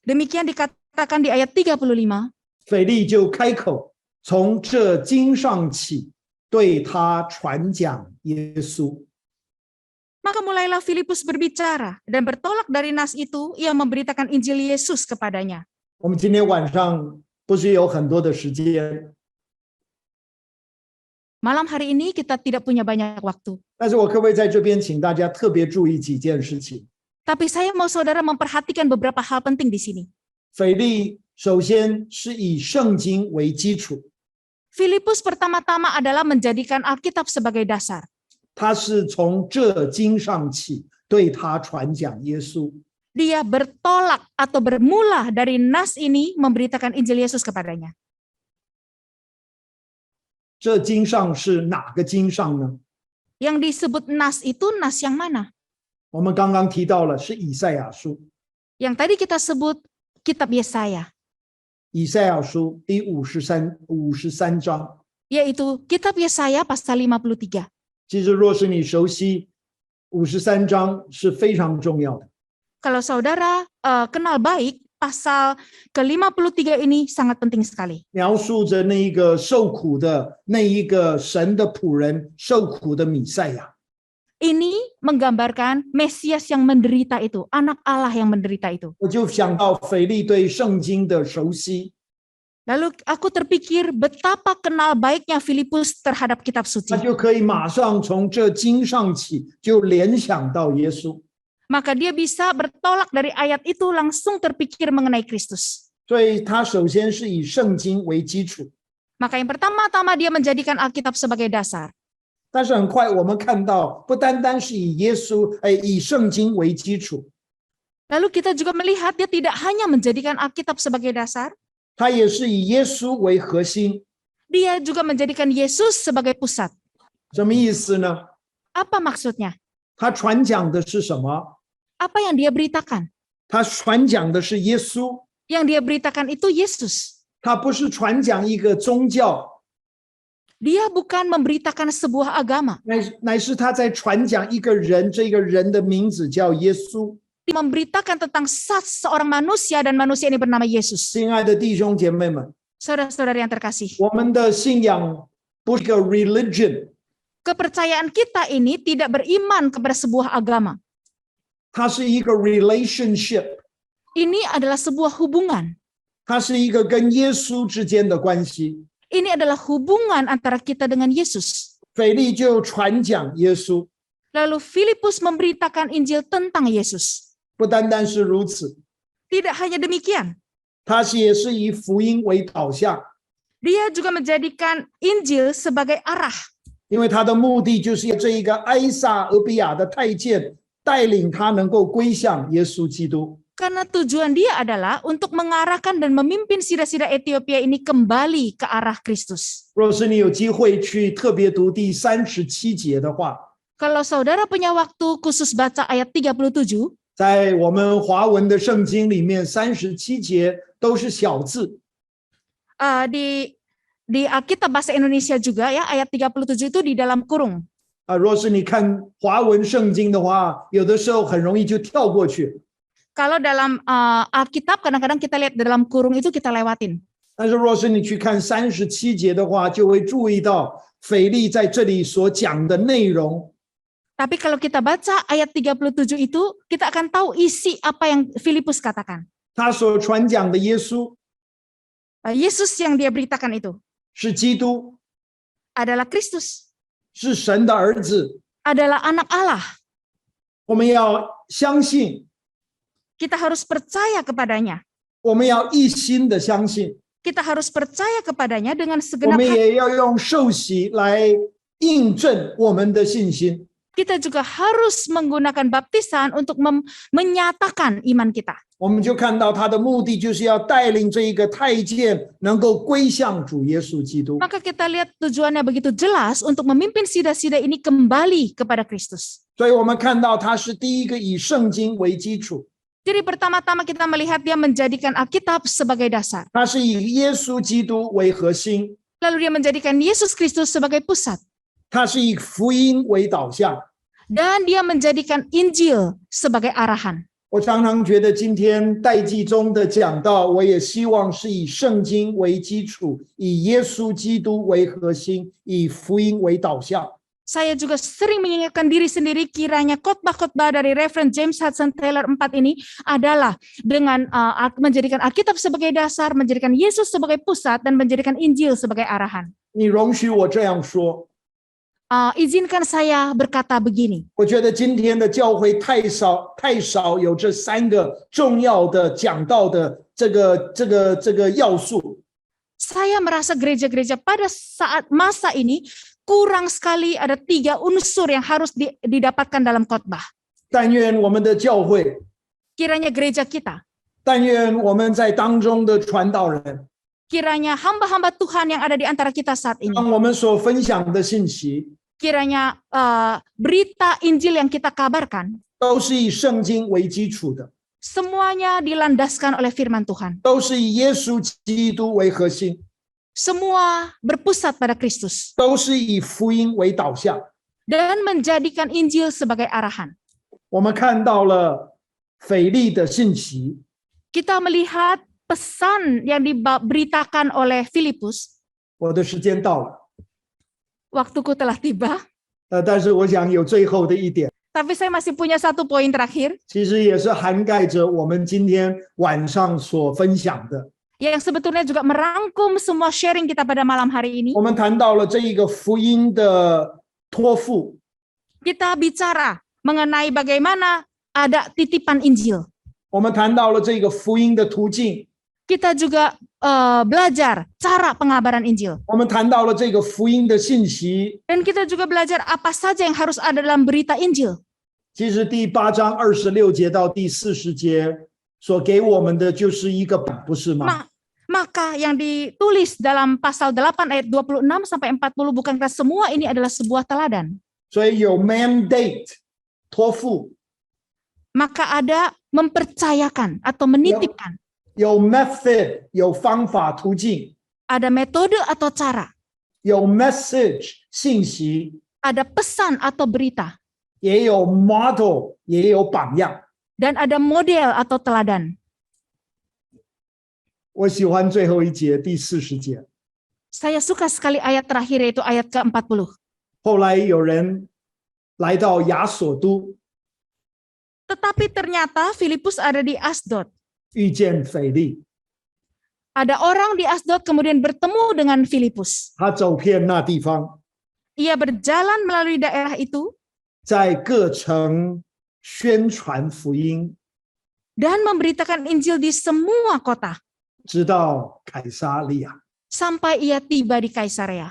Demikian dikatakan di ayat 35. 腓利就开口，从这经上起，对他传讲耶稣。 Maka mulailah Filipus berbicara dan bertolak dari nas itu ia memberitakan Injil Yesus kepadanya. 我们今天晚上不是有很多的时间， Malam hari ini kita tidak punya banyak waktu. 但是我可不可以在这边请大家特别注意几件事情？ Tapi saya mau saudara memperhatikan beberapa hal penting di sini. 腓利首先是以圣经为基础， Filipus pertama-tama adalah menjadikan Alkitab sebagai dasar. 他是从这经上起对他传讲耶稣。 Dia bertolak atau bermula dari nas ini memberitakan Injil Yesus kepadanya. 这经上是哪个经上呢？ Yang disebut nas itu nas yang mana? 我们刚刚提到了是以赛亚书， Yang tadi kita sebut kitab Yesaya, 以赛亚书第53章。 yaitu kitab Yesaya pasal 53. 其实若是你熟悉53章是非常重要的。 Kalau saudara kenal baik, pasal ke-53 ini sangat penting sekali. 描述着那一个受苦的那一个神的仆人受苦的弥赛亚。 Ini menggambarkan Mesias yang menderita itu, anak Allah yang menderita itu. 我就想到腓利对圣经的熟悉， Lalu aku terpikir betapa kenal baiknya Filipus terhadap kitab suci. 他就可以马上从这经上起就联想到耶稣。 Maka dia bisa bertolak dari ayat itu langsung terpikir mengenai Kristus. 所以他首先是以圣经为基础， Maka yang pertama-tama dia menjadikan Alkitab sebagai dasar. 但是很快我们看到，不单单是以以圣经为基础， Lalu kita juga melihat dia tidak hanya menjadikan Alkitab sebagai dasar, 他也是以耶稣为核心。 dia juga menjadikan Yesus sebagai pusat. 什么意思呢？ Apa maksudnya? 他传讲的是什么？ Apa yang dia beritakan? 他传讲的是耶稣， Yang dia beritakan itu Yesus. 他不是传讲一个宗教， Dia bukan memberitakan sebuah agama. 乃是他在传讲一个人，这个人的名字叫耶稣。 Dia memberitakan tentang seorang manusia dan manusia ini bernama Yesus. 亲爱的弟兄姐妹们， Saudara-saudara yang terkasih, 我们的信仰不是一个 religion， kepercayaan kita ini tidak beriman kepada sebuah agama. 它是一个 relationship， Ini adalah sebuah hubungan. 它是一个跟耶稣之间的关系。 Ini adalah hubungan antara kita dengan Yesus. 腓利就传讲耶稣， Lalu Filipus memberitakan Injil tentang Yesus. 不单单是如此， Tidak hanya demikian. 他也是以福音为导向， Dia juga menjadikan Injil sebagai arah. 因为他的目的就是要这一个埃撒俄比亚的太监带领他能够归向耶稣基督。 Karena tujuan dia adalah untuk mengarahkan dan memimpin sida-sida Ethiopia ini kembali ke arah Kristus. 若是你有机会去特别读第37节的话， Kalau saudara punya waktu khusus baca ayat 37, 在我们华文的圣经里面，37节都是小字。 di Alkitab bahasa Indonesia juga ya, ayat 37 itu di dalam kurung. 若是你看华文圣经的话，有的时候很容易就跳过去。 Kalau dalam Alkitab kadang-kadang kita lihat dalam kurung itu kita lewatin. 但是若是你去看37节的话，就会注意到腓利在这里所讲的内容。 Tapi kalau kita baca ayat 37 itu, kita akan tahu isi apa yang Filipus katakan. 他所传讲的耶稣 Yesus yang dia beritakan itu 是基督， adalah Kristus, 是神的儿子。 adalah anak Allah. 我们要相信， Kita harus percaya kepadanya. 我们要一心的相信， Kita harus percaya kepadanya dengan 我 segenap 们 hati. 也要用受洗来印证我们的信心。 Kita juga harus menggunakan baptisan untuk menyatakan iman kita. 我们就看到他的目的就是要带领这一个太监能够归向主耶稣基督。 Maka kita lihat tujuannya begitu jelas untuk memimpin sida-sida ini kembali kepada Kristus. 所以我们看到他是第一个以圣经为基础， Jadi pertama-tama kita melihat dia menjadikan Alkitab sebagai dasar. 他是以耶稣基督为核心， Lalu dia menjadikan Yesus Kristus sebagai pusat. 他是以福音为导向。 Dan dia menjadikan Injil sebagai arahan. 我常常觉得今天代际中的讲道，我也希望是以圣经为基础，以耶稣基督为核心，以福音为导向。 Saya juga sering mengingatkan diri sendiri kiranya khotbah-khotbah dari Reverend James Hudson Taylor 4 ini adalah dengan menjadikan Alkitab sebagai dasar, menjadikan Yesus sebagai pusat, dan menjadikan Injil sebagai arahan. 你容许我这样说， Izinkan saya berkata begini. 我觉得今天的教会太少有这三个重要的讲道的这个要素。 Saya merasa gereja-gereja pada saat masa ini kurang sekali ada 3 unsur yang harus didapatkan dalam khotbah. 但愿我们的教会， Kiranya gereja kita, 但愿我们在当中的传道人， kiranya hamba-hamba Tuhan yang ada di antara kita saat ini, 让我们所分享的信息 kiranya berita Injil yang kita kabarkan, 都是以圣经为基础的， semuanya dilandaskan oleh firman Tuhan. 都是以耶稣基督为核心， Semua berpusat pada Kristus 都是以福音为导向。 dan menjadikan Injil sebagai arahan. 我们看到了腓利的信息， Kita melihat pesan yang diberitakan oleh Filipus. 我的时间到了， Waktuku telah tiba, 但是我想有最后的一点， tapi saya masih punya 1 poin terakhir 其实也是涵盖着我们今天晚上所分享的。 yang sebetulnya juga merangkum semua sharing kita pada malam hari ini. 我们谈到了这一个福音的托付， Kita bicara mengenai bagaimana ada titipan Injil. 我们谈到了这个福音的途径， Kita juga belajar cara pengabaran Injil. 我们谈到了这个福音的信息。 Dan kita juga belajar apa saja yang harus ada dalam berita Injil. 其实第8章26节到第40节所给我们的就是一个本，不是吗？ Maka yang ditulis dalam pasal 8 ayat 26 sampai 40 bukankah semua ini adalah sebuah teladan? 所以有 mandate 托付， Maka ada mempercayakan atau menitipkan. 有 method 有方法途径， Ada metode atau cara. 有 message 信息， Ada pesan atau berita. 也有 model 也有榜样。 Dan ada model atau teladan. 我喜欢最后一节第40节。 Saya suka sekali ayat terakhir yaitu ayat ke-40. 后来有人来到亚索都， Tetapi ternyata Filipus ada di Asdod. 遇见腓利， Ada orang di Asdod kemudian bertemu dengan Filipus. 他走遍那地方， Ia berjalan melalui daerah itu 在各城宣传福音， dan memberitakan Injil di semua kota 直到凯撒利亚。sampai ia tiba di Kaisarea.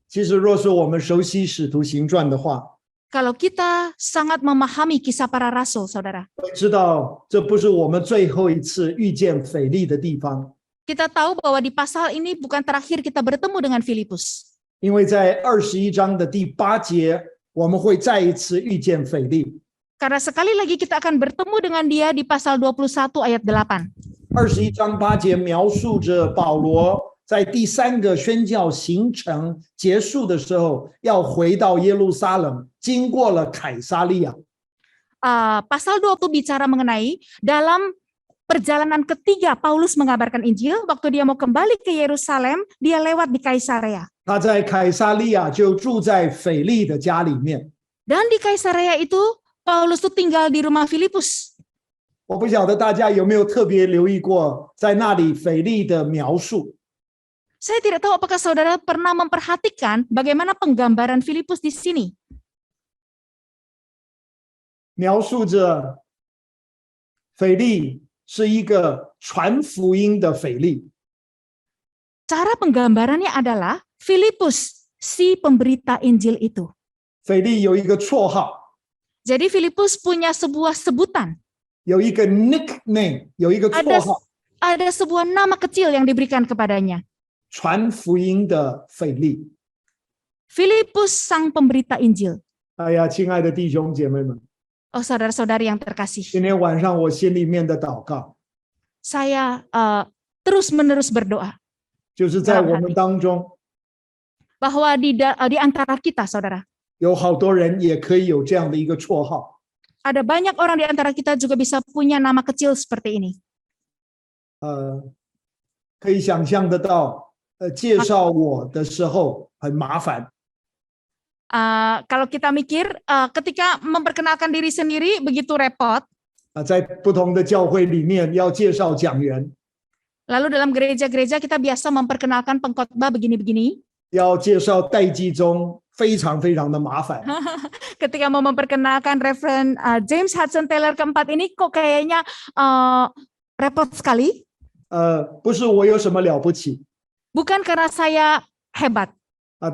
其实，若是我们熟悉《使徒行传》的话， Kalau kita sangat memahami kisah para rasul, saudara, 会知道这不是我们最后一次遇见腓力的地方， kita tahu bahwa di pasal ini bukan terakhir kita bertemu dengan Filipus. 因为在21章的第8节，我们会再一次遇见腓力。 Karena sekali lagi kita akan bertemu dengan dia di pasal 21 ayat 8. 21章8节描述着保罗在第3个宣教行程结束的时候，要回到耶路撒冷，经过了凯撒利亚。 Pasal 20 bicara mengenai dalam perjalanan ketiga Paulus mengabarkan Injil, waktu dia mau kembali ke Yerusalem, dia lewat di Kaisarea. 他在凯撒利亚就住在腓力的家里面。 Dan di Kaisarea itu Paulus tuh tinggal di rumah Filipus. 我不晓得大家有没有特别留意过在那里腓力的描述。 Saya tidak tahu apakah saudara pernah memperhatikan bagaimana penggambaran Filipus di sini. 描述着腓力是一个传福音的腓力。 Cara penggambarannya adalah Filipus, si pemberita Injil itu. 腓力有一个绰号， Jadi Filipus punya sebuah sebutan. 有一个 nickname， 有一个绰号， Ada sebuah nama kecil yang diberikan kepadanya. 传福音的腓力。 Filipus sang pemberita Injil. 哎呀，亲爱的弟兄姐妹们， Oh saudara-saudari yang terkasih. 今天晚上我心里面的祷告， Saya terus-menerus berdoa 就是在我们当中 bahwa di antara kita, saudara, 有好多人也可以有这样的一个绰号。 ada banyak orang di antara kita juga bisa punya nama kecil seperti ini. 可以想象得到，介绍我的时候很麻烦。 Kalau kita mikir, ketika memperkenalkan diri sendiri begitu repot. 在不同的教会里面要介绍讲员， Lalu dalam gereja-gereja kita biasa memperkenalkan pengkhotbah begini-begini. 要介绍代祭中非常非常的麻烦。 Ketika mau memperkenalkan Reverend James Hudson Taylor keempat ini kok kayaknya repot sekali. 不是我有什么了不起 Bukan karena saya hebat.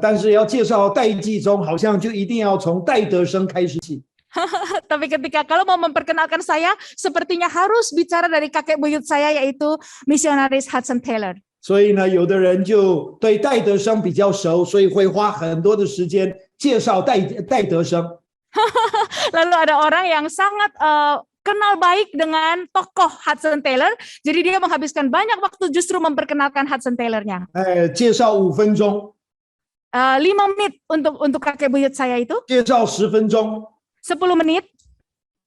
但是要介绍代祭中，好像就一定要从戴德生开始起。 Tapi ketika kalau mau memperkenalkan saya, sepertinya harus bicara dari kakek buyut saya yaitu misionaris Hudson Taylor. 所以呢，有的人就对戴德生比较熟，所以会花很多的时间介绍戴德生。 Lalu ada orang yang sangat kenal baik dengan tokoh Hudson Taylor, jadi dia menghabiskan banyak waktu justru memperkenalkan Hudson Taylor-nya. 介绍5分钟， 5 menit untuk kakek buyut saya itu, 介绍10分钟， 10 menit.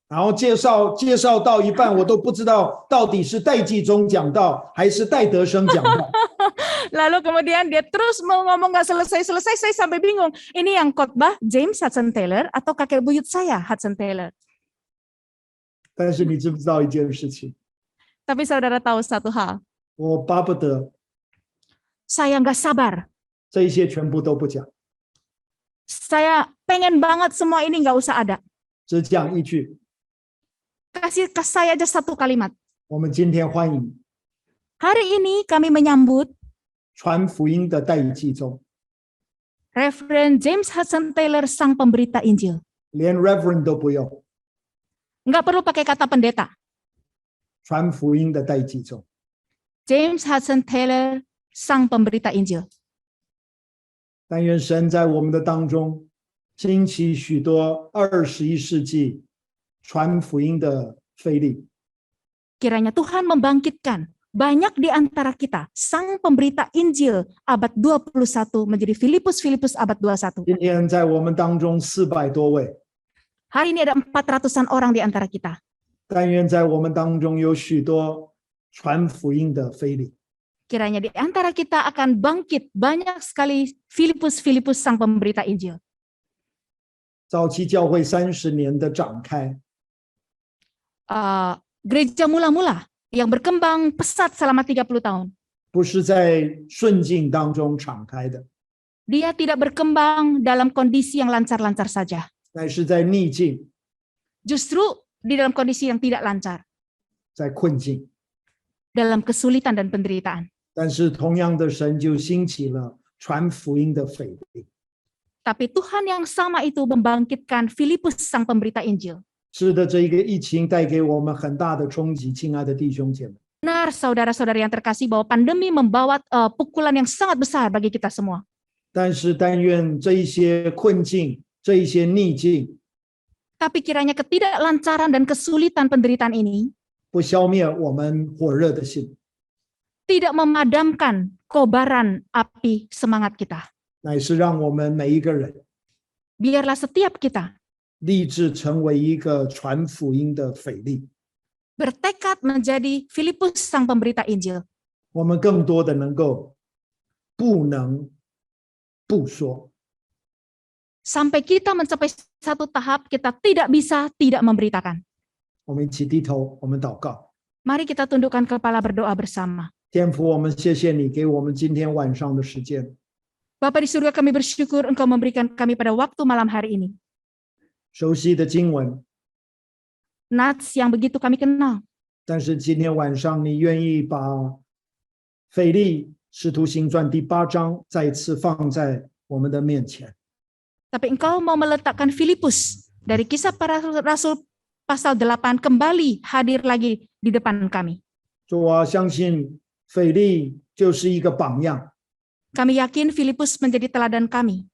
然后介绍到一半，我都不知道到底是戴季中讲道还是戴德生讲道。 Lalu kemudian dia terus mau ngomong nggak selesai-selesai, saya sampai bingung. Ini yang khotbah James Hudson Taylor atau kakek buyut saya Hudson Taylor. 但是你知不知道一件事情？ Tapi saudara tahu satu hal, 我巴不得 saya nggak sabar. 这一些全部都不讲， Saya pengen banget semua ini nggak usah ada. 只讲一句： Kasih saya aja satu kalimat. 我们今天欢迎 Hari ini kami menyambut 传福音的戴季中， Reverend James Hudson Taylor sang pemberita Injil. 连 Reverend 都不用， Nggak perlu pakai kata pendeta. 传福音的戴季中。 James Hudson Taylor sang pemberita Injil. 但愿神在我们的当中兴起许多21世纪传福音的腓力， Kiranya Tuhan membangkitkan banyak di antara kita sang pemberita Injil abad 21 menjadi Filipus abad 21. 今天在我们当中400多位， Hari ini ada 400-an orang di antara kita. 但愿在我们当中有许多传福音的腓力。 Kiranya di antara kita akan bangkit banyak sekali Filipus sang pemberita Injil. 早期教会30年的展开， Gereja mula-mula yang berkembang pesat selama 30 tahun. 不是在顺境当中敞开的， Dia tidak berkembang dalam kondisi yang lancar-lancar saja. 乃是在逆境， Justru di dalam kondisi yang tidak lancar, 在困境。 dalam kesulitan dan penderitaan. 但是同样的，神就兴起了传福音的腓力。 Tapi Tuhan yang sama itu membangkitkan Filipus sang pemberita Injil. 是的，这一个疫情带给我们很大的冲击，亲爱的弟兄姐妹。 Benar, saudara-saudara yang terkasih, bahwa pandemi membawa pukulan yang sangat besar bagi kita semua. 但是但愿这一些困境、这一些逆境， Tapi kiranya ketidaklancaran dan kesulitan penderitaan ini 不消灭我们火热的心， tidak memadamkan kobaran api semangat kita. 乃是让我们每一个人 Biarlah setiap kita 立志成为一个传福音的腓力。 bertekad menjadi Filipus sang pemberita Injil. 我们更多的能够不能不说， Sampai kita mencapai satu tahap kita tidak bisa tidak memberitakan. 我们一起低头，我们祷告。 Mari kita tundukkan kepala berdoa bersama. 天父，我们谢谢你给我们今天晚上的时间。 Bapa di surga, kami bersyukur Engkau memberikan kami pada waktu malam hari ini. 熟悉的经文， Nats yang begitu kami kenal. 但是今天晚上你愿意把腓力使徒行传第8章再次放在我们的面前。 Tapi Engkau mau meletakkan Filipus dari Kisah Para Rasul pasal 8 kembali hadir lagi di depan kami. 主啊，相信腓力就是一个榜样。 Kami yakin Filipus menjadi teladan kami.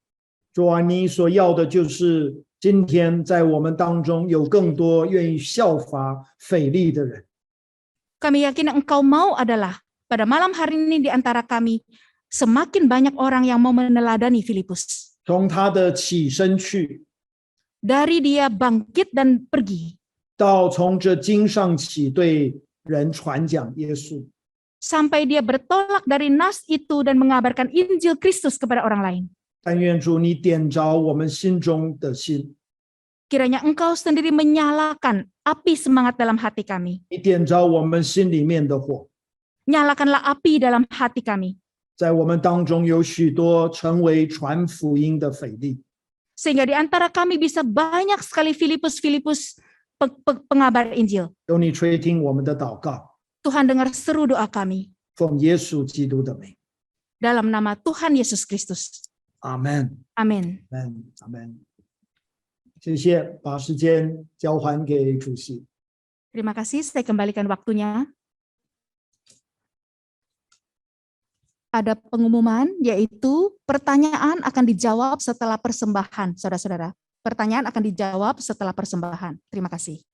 主啊，你所要的就是今天在我们当中有更多愿意效法腓力的人。 Kami yakin yang Engkau mau adalah pada malam hari ini di antara kami semakin banyak orang yang mau meneladani Filipus. 从他的起身去， Dari dia bangkit dan pergi, 到从这经上起对人传讲耶稣。 sampai dia bertolak dari nas itu dan mengabarkan Injil Kristus kepada orang lain. 但愿主你点着我们心中的心， Kiranya Engkau sendiri menyalakan api semangat dalam hati kami. 你点着我们心里面的火。 Nyalakanlah api dalam hati kami, 在我们当中有许多成为传福音的腓力， sehingga di antara kami bisa banyak sekali Filipus pengabar Injil. 求你垂听我们的祷告， Tuhan dengar seru doa kami 奉耶稣基督的名， dalam nama Tuhan Yesus Kristus. 阿门， Amin. 阿门，阿门。谢谢，把时间交还给主席。 Terima kasih, saya kembalikan waktunya. Ada pengumuman, yaitu pertanyaan akan dijawab setelah persembahan, saudara-saudara. Pertanyaan akan dijawab setelah persembahan. Terima kasih. “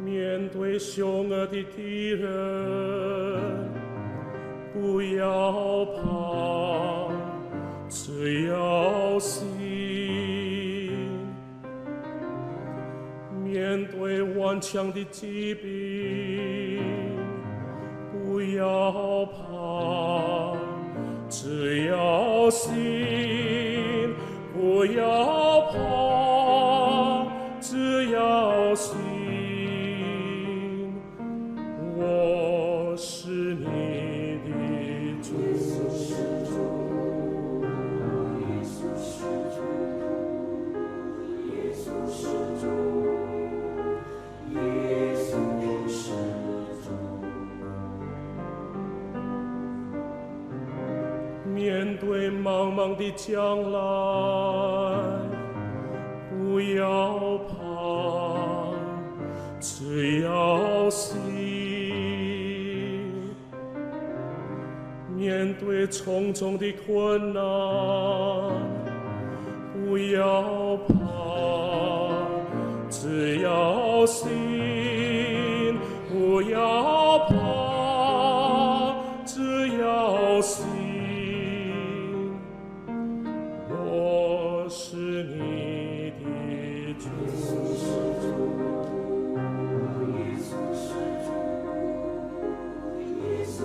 面对凶恶的敌人，不要怕，只要信；面对顽强的疾病，不要怕，只要信；不要怕，只要信。我是你的主。面对茫茫的将来，不要怕，只要信；面对重重的困难，不要怕，只要信；不要怕，只要信。我是你的主。耶稣是主，耶稣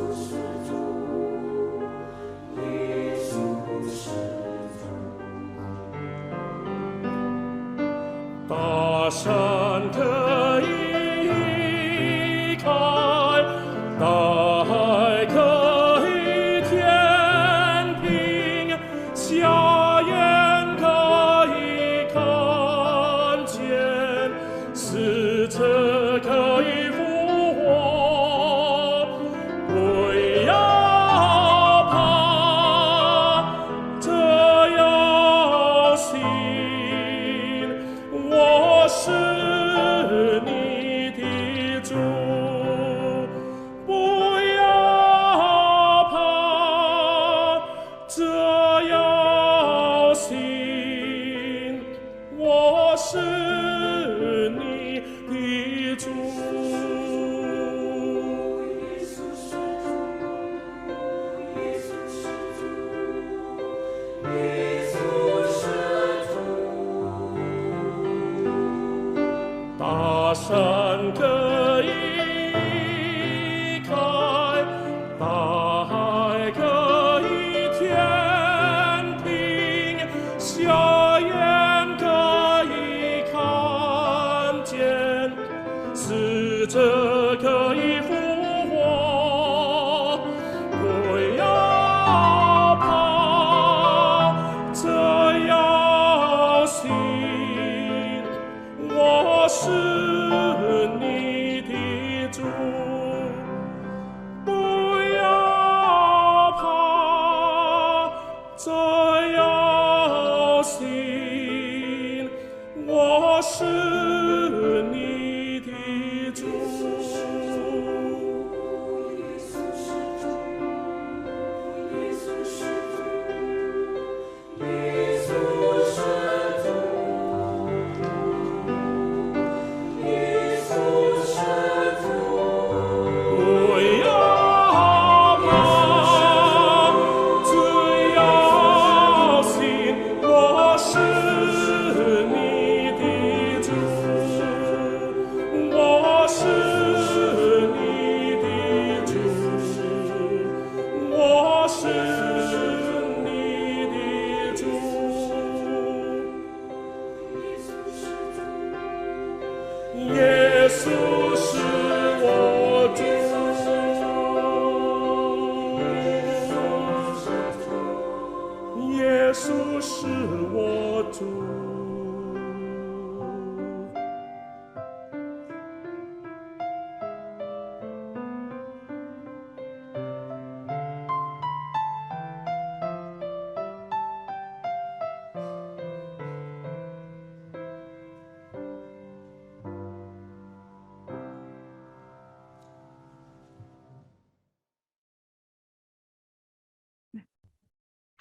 主。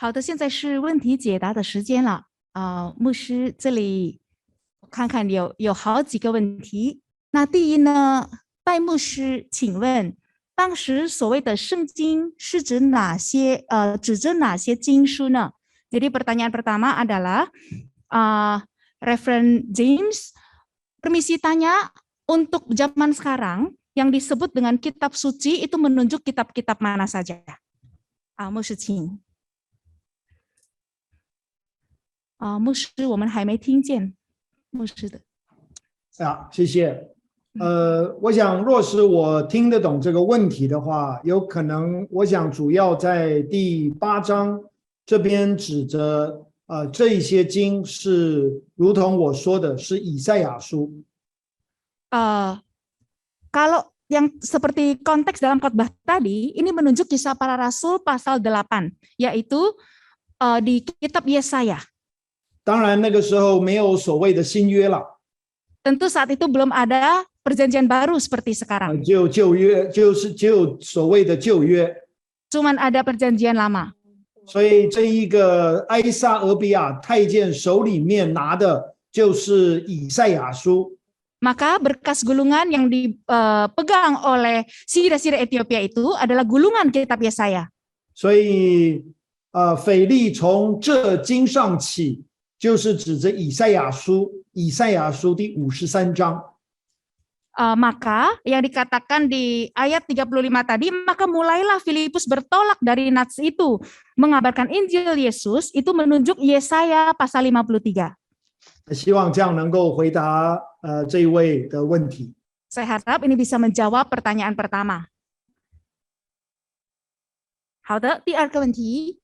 好的，现在是问题解答的时间了。牧师这里我看看有好几个问题。那第一呢，拜牧师，请问当时所谓的圣经是指指着哪些经书呢？Jadi pertanyaan pertama adalah Reverend James, permisi tanya, untuk zaman sekarang yang disebut dengan kitab suci itu menunjuk kitab-kitab mana saja? 牧师请。牧师，我们还没听见牧师的。谢谢。我想若是我听得懂这个问题的话，有可能我想主要在第8章这边指着这一些经是如同我说的是以赛亚书。Kalau yang seperti konteks dalam khotbah tadi, ini menunjuk Kisah Para Rasul pasal 8, yaitu di kitab Yesaya. 当然那个时候没有所谓的新约了。Tentu saat itu belum ada perjanjian baru seperti sekarang. 就旧约就是只有所谓的旧约。Cuman ada perjanjian lama. 所以这一个埃撒俄比亚太监手里面拿的就是以赛亚书。Maka berkas gulungan yang dipegang oleh sihir-sihir Ethiopia itu adalah gulungan kitab Yesaya. 所以腓力从这经上起，就是指着以赛亚书第53章。Maka yang dikatakan di ayat 35 tadi, maka mulailah Filipus bertolak dari nats itu, mengabarkan Injil Yesus, itu menunjuk Yesaya pasal 53. 希望这样能够回答这一位的问题。Saya harap ini bisa menjawab pertanyaan pertama. 好的，第二个问题，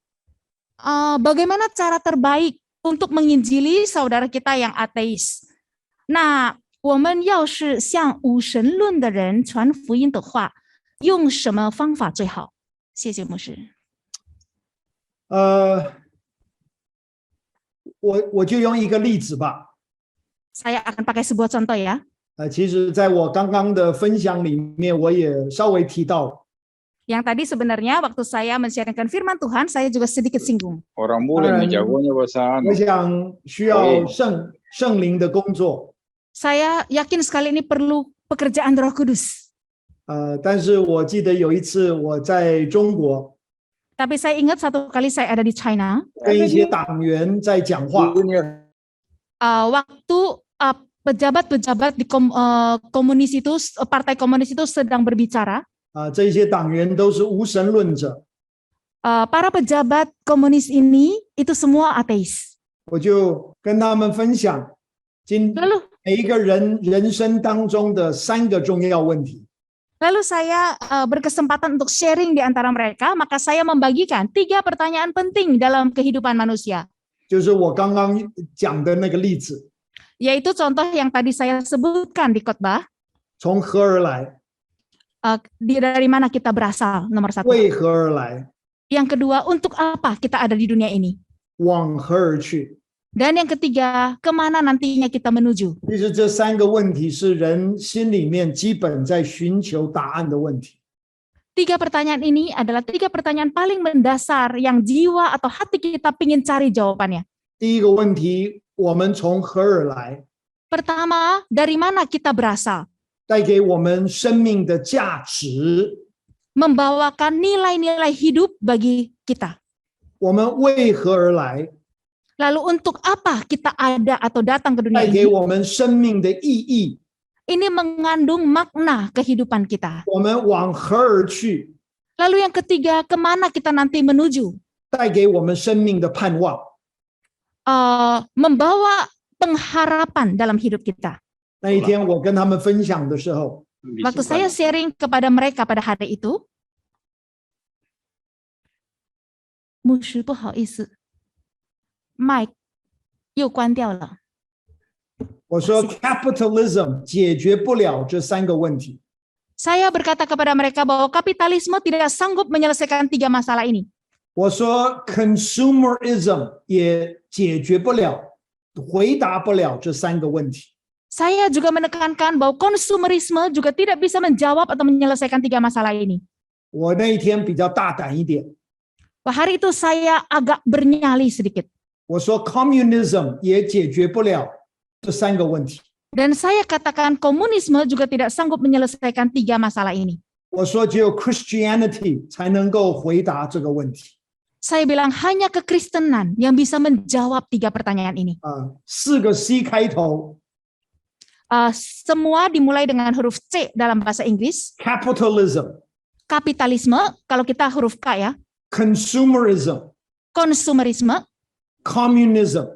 bagaimana cara terbaik untuk menginjili saudara kita yang ateis? 那我们要是向无神论的人传福音的话，用什么方法最好？谢谢牧师。我就用一个例子吧。Saya akan pakai sebuah contoh ya. 其实在我刚刚的分享里面，我也稍微提到。Yang tadi sebenarnya waktu saya mensiarkan firman Tuhan, saya juga sedikit singgung. Orang boleh menjaganya bahasa. 我想需要圣灵的工作。Saya yakin sekali ini perlu pekerjaan Roh Kudus. 但是我记得有一次我在中国。 Tapi saya ingat satu kali saya ada di China. 跟一些党员在讲话。Waktu pejabat-pejabat di komunis itu, partai komunis itu sedang berbicara. 这些党员都是无神论者。Para pejabat komunis ini itu semua ateis. 我就跟他们分享，每一个人生当中的3个重要问题。 Lalu saya berkesempatan untuk sharing di antara mereka, maka saya membagikan 3 pertanyaan penting dalam kehidupan manusia. 就是我刚刚讲的那个例子。Yaitu contoh yang tadi saya sebutkan di khotbah. 从何而来？ Dari mana kita berasal? Nomor 1. 为何而来？ Yang kedua, untuk apa kita ada di dunia ini? 往何而去？ Dan yang ketiga, kemana nantinya kita menuju? 其实这3个问题是人心里面基本在寻求答案的问题。 3 pertanyaan ini adalah 3 pertanyaan paling mendasar yang jiwa atau hati kita ingin cari jawabannya. 第一个问题，我们从何而来？ Pertama, dari mana kita berasal? 带给我们生命的价值。 Membawakan nilai-nilai hidup bagi kita. 我们为何而来？ Lalu untuk apa kita ada atau datang ke dunia 带给 ini? 我们生命的意义。 Ini mengandung makna kehidupan kita. 我们往何而去？ Lalu yang ketiga, kemana kita nanti menuju? 带给我们生命的盼望。 Membawa pengharapan dalam hidup kita. 那一天我跟他们分享的时候， Waktu saya sharing kepada mereka pada hari itu, 牧师不好意思，麦又关掉了。我说 capitalism 解决不了这3个问题。 Saya berkata kepada mereka bahwa kapitalisme tidak sanggup menyelesaikan 3 masalah ini. 我说 consumerism 也解决不了，回答不了这3个问题。 Saya juga menekankan bahwa konsumerisme juga tidak bisa menjawab atau menyelesaikan 3 masalah ini. 我那一天比较大胆一点， Wah, hari itu saya agak bernyali sedikit. 我说 communism 也解决不了这3个问题。 Dan saya katakan komunisme juga tidak sanggup menyelesaikan 3 masalah ini. 我说只有 Christianity 才能够回答这个问题。 Saya bilang hanya kekristenan yang bisa menjawab 3 pertanyaan ini. 4个 C 开头 Semua dimulai dengan huruf C dalam bahasa Inggris.，capitalism、 Kapitalisme, kalau kita huruf K ya. consumerism、 Konsumerisme, communism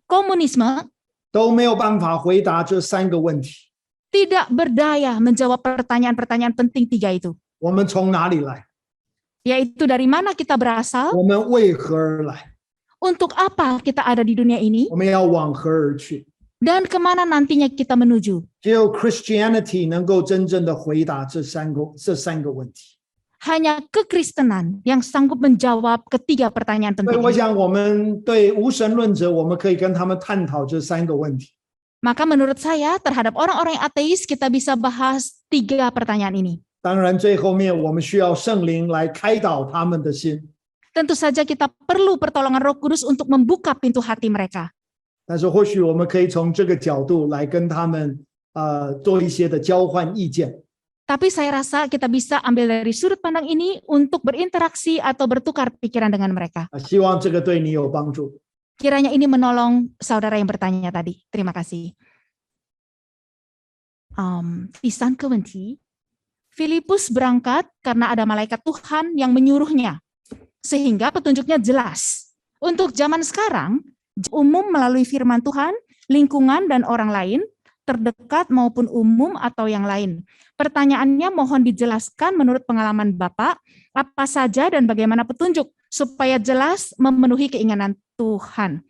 komunisme 都没有办法回答这3个问题。 tidak berdaya menjawab pertanyaan-pertanyaan penting 3 itu. 我们从哪里来？ Yaitu dari mana kita berasal, 我们为何而来？ untuk apa kita ada di dunia ini, 我们要往何而去？ dan kemana nantinya kita menuju. 只有 Christianity 能够真正的回答这三个问题。 Hanya kekristenan yang sanggup menjawab ketiga pertanyaan 所以 penting 我 ini. 想，我们对无神论者，我们可以跟他们探讨这3个问题。 Maka menurut saya terhadap orang-orang yang ateis kita bisa bahas 3 pertanyaan ini. 当然，最后面我们需要圣灵来开导他们的心。 Tentu saja kita perlu pertolongan Roh Kudus untuk membuka pintu hati mereka. 但是或许我们可以从这个角度来跟他们做一些的交换意见。 Tapi saya rasa kita bisa ambil dari sudut pandang ini untuk berinteraksi atau bertukar pikiran dengan mereka. 希望这个对你有帮助。 Kiranya ini menolong saudara yang bertanya tadi. Terima kasih. 第3个问题, Filipus berangkat karena ada malaikat Tuhan yang menyuruhnya, sehingga petunjuknya jelas. Untuk zaman sekarang, umum melalui firman Tuhan, lingkungan dan orang lain, terdekat maupun umum atau yang lain. Pertanyaannya mohon dijelaskan menurut pengalaman Bapak, apa saja dan bagaimana petunjuk supaya jelas memenuhi keinginan Tuhan.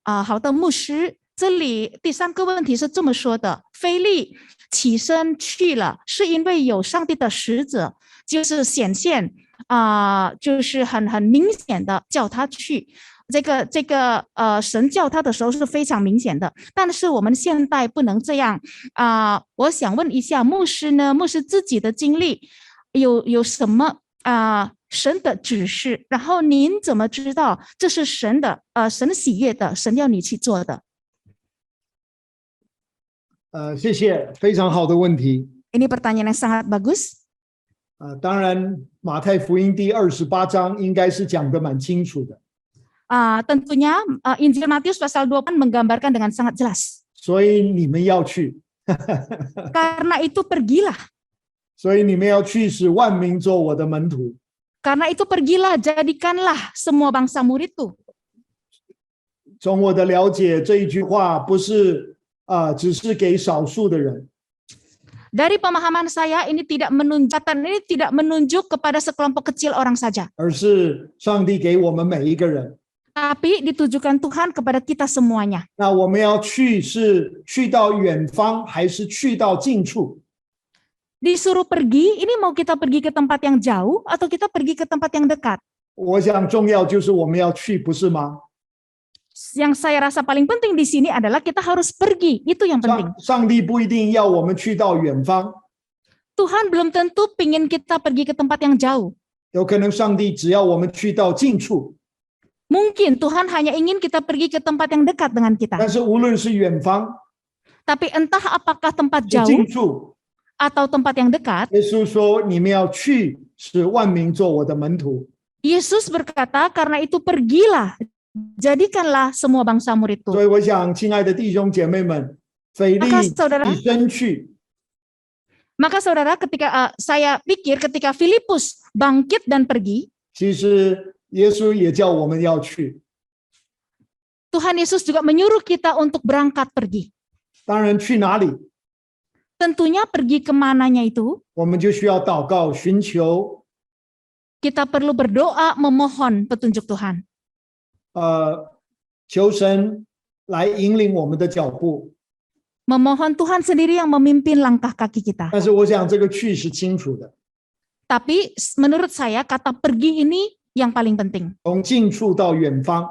好的，牧师，这里第3个问题是这么说的：腓力起身去了，是因为有上帝的使者，就是显现就是很明显的叫他去。神叫他的时候是非常明显的，但是我们现代不能这样我想问一下牧师呢，牧师自己的经历有什么神的指示，然后您怎么知道这是神喜悦的，神要你去做的？ 谢谢，非常好的问题。 Ini pertanyaan yang sangat bagus. 当然，马太福音第28章应该是讲得蛮清楚的。 Tentunya Injil Matius pasal 28 menggambarkan dengan sangat jelas. 所以你们要去。 Karena itu pergilah. 所以你们要去，使万民做我的门徒。 Karena itu pergilah, jadikanlah semua bangsa muridku. 从我的了解，这一句话不是只是给少数的人。 Dari pemahaman saya ini tidak menunjuk kepada sekelompok kecil orang saja. 而是上帝给我们每一个人。 Tapi ditujukan Tuhan kepada kita semuanya. 那我们要去是去到远方，还是去到近处？ Disuruh pergi, ini mau kita pergi ke tempat yang jauh atau kita pergi ke tempat yang dekat? 我想重要就是我们要去，不是吗？ Yang saya rasa paling penting di sini adalah kita harus pergi, itu yang penting. 上帝不一定要我们去到远方， Tuhan belum tentu pingin kita pergi ke tempat yang jauh. 有可能上帝只要我们去到近处。 Mungkin Tuhan hanya ingin kita pergi ke tempat yang dekat dengan kita. 但是无论是远方， Tapi entah apakah tempat 是 jauh 近处， atau tempat yang dekat, 耶稣说：“你们要去，使万民做我的门徒。” Yesus berkata, karena itu pergilah, jadikanlah semua bangsa muridku. 所以我想，亲爱的弟兄姐妹们，腓力 Maka saudara, 起身去， maka saudara saya pikir ketika Filipus bangkit dan pergi, 其实耶稣也叫我们要去。 Tuhan Yesus juga menyuruh kita untuk berangkat pergi. 当然，去哪里， Tentunya pergi kemananya itu, 我们就需要祷告，寻求 kita perlu berdoa memohon petunjuk Tuhan. 求神来引领我们的脚步。 Memohon Tuhan sendiri yang memimpin langkah kaki kita. 但是我想这个去是清楚的， Tapi menurut saya kata pergi ini yang paling penting. 从近处到远方，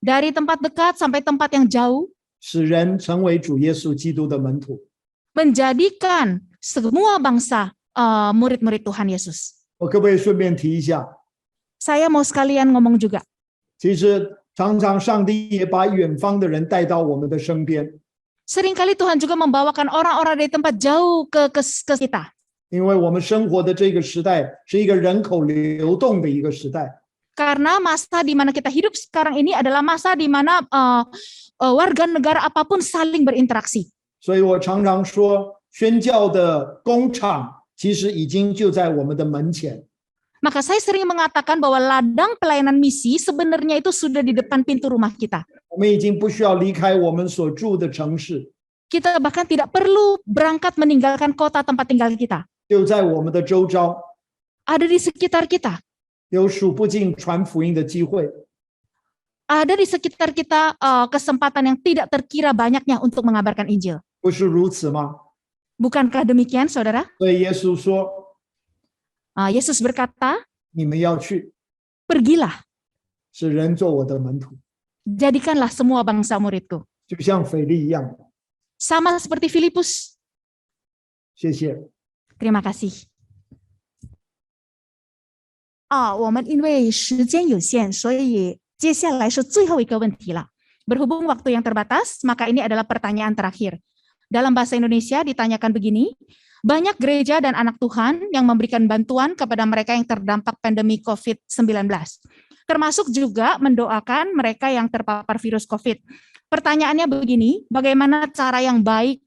Dari tempat dekat sampai tempat yang jauh, 使人成为主耶稣基督的门徒。 menjadikan semua bangsa murid-murid Tuhan Yesus. 我可不可以顺便提一下？ Saya mau sekalian ngomong juga. 其实常常上帝也把远方的人带到我们的身边， Seringkali Tuhan juga membawakan orang-orang dari tempat jauh ke kita. 因为我们生活的这个时代是一个人口流动的一个时代。 Karena masa di mana kita hidup sekarang ini adalah masa di mana warga negara apapun saling berinteraksi. 所以我常常说，宣教的工厂其实已经就在我们的门前。 Maka saya sering mengatakan bahwa ladang pelayanan misi sebenarnya itu sudah di depan pintu rumah kita. 我们已经不需要离开我们所住的城市， Kita bahkan tidak perlu berangkat meninggalkan kota tempat tinggal kita. 就在我们的周遭， Ada di sekitar kita. 有数不尽传福音的机会。 Ada di sekitar kita kesempatan yang tidak terkira banyaknya untuk mengabarkan Injil. 不是如此吗？ Bukankah demikian, saudara? 所以耶稣说 Yesus berkata, 你们要去， pergilah, 使人做我的门徒， jadikanlah semua bangsa muridku. 就像腓力一样。 Sama seperti Filipus. 谢谢。 Terima kasih. 我们因为时间有限，所以接下来是最后一个问题了。Berhubung waktu yang terbatas, maka ini adalah pertanyaan terakhir. Dalam bahasa Indonesia ditanyakan begini, banyak gereja dan anak Tuhan yang memberikan bantuan kepada mereka yang terdampak pandemi COVID-19, termasuk juga mendoakan mereka yang terpapar virus COVID. Pertanyaannya begini, bagaimana cara yang baik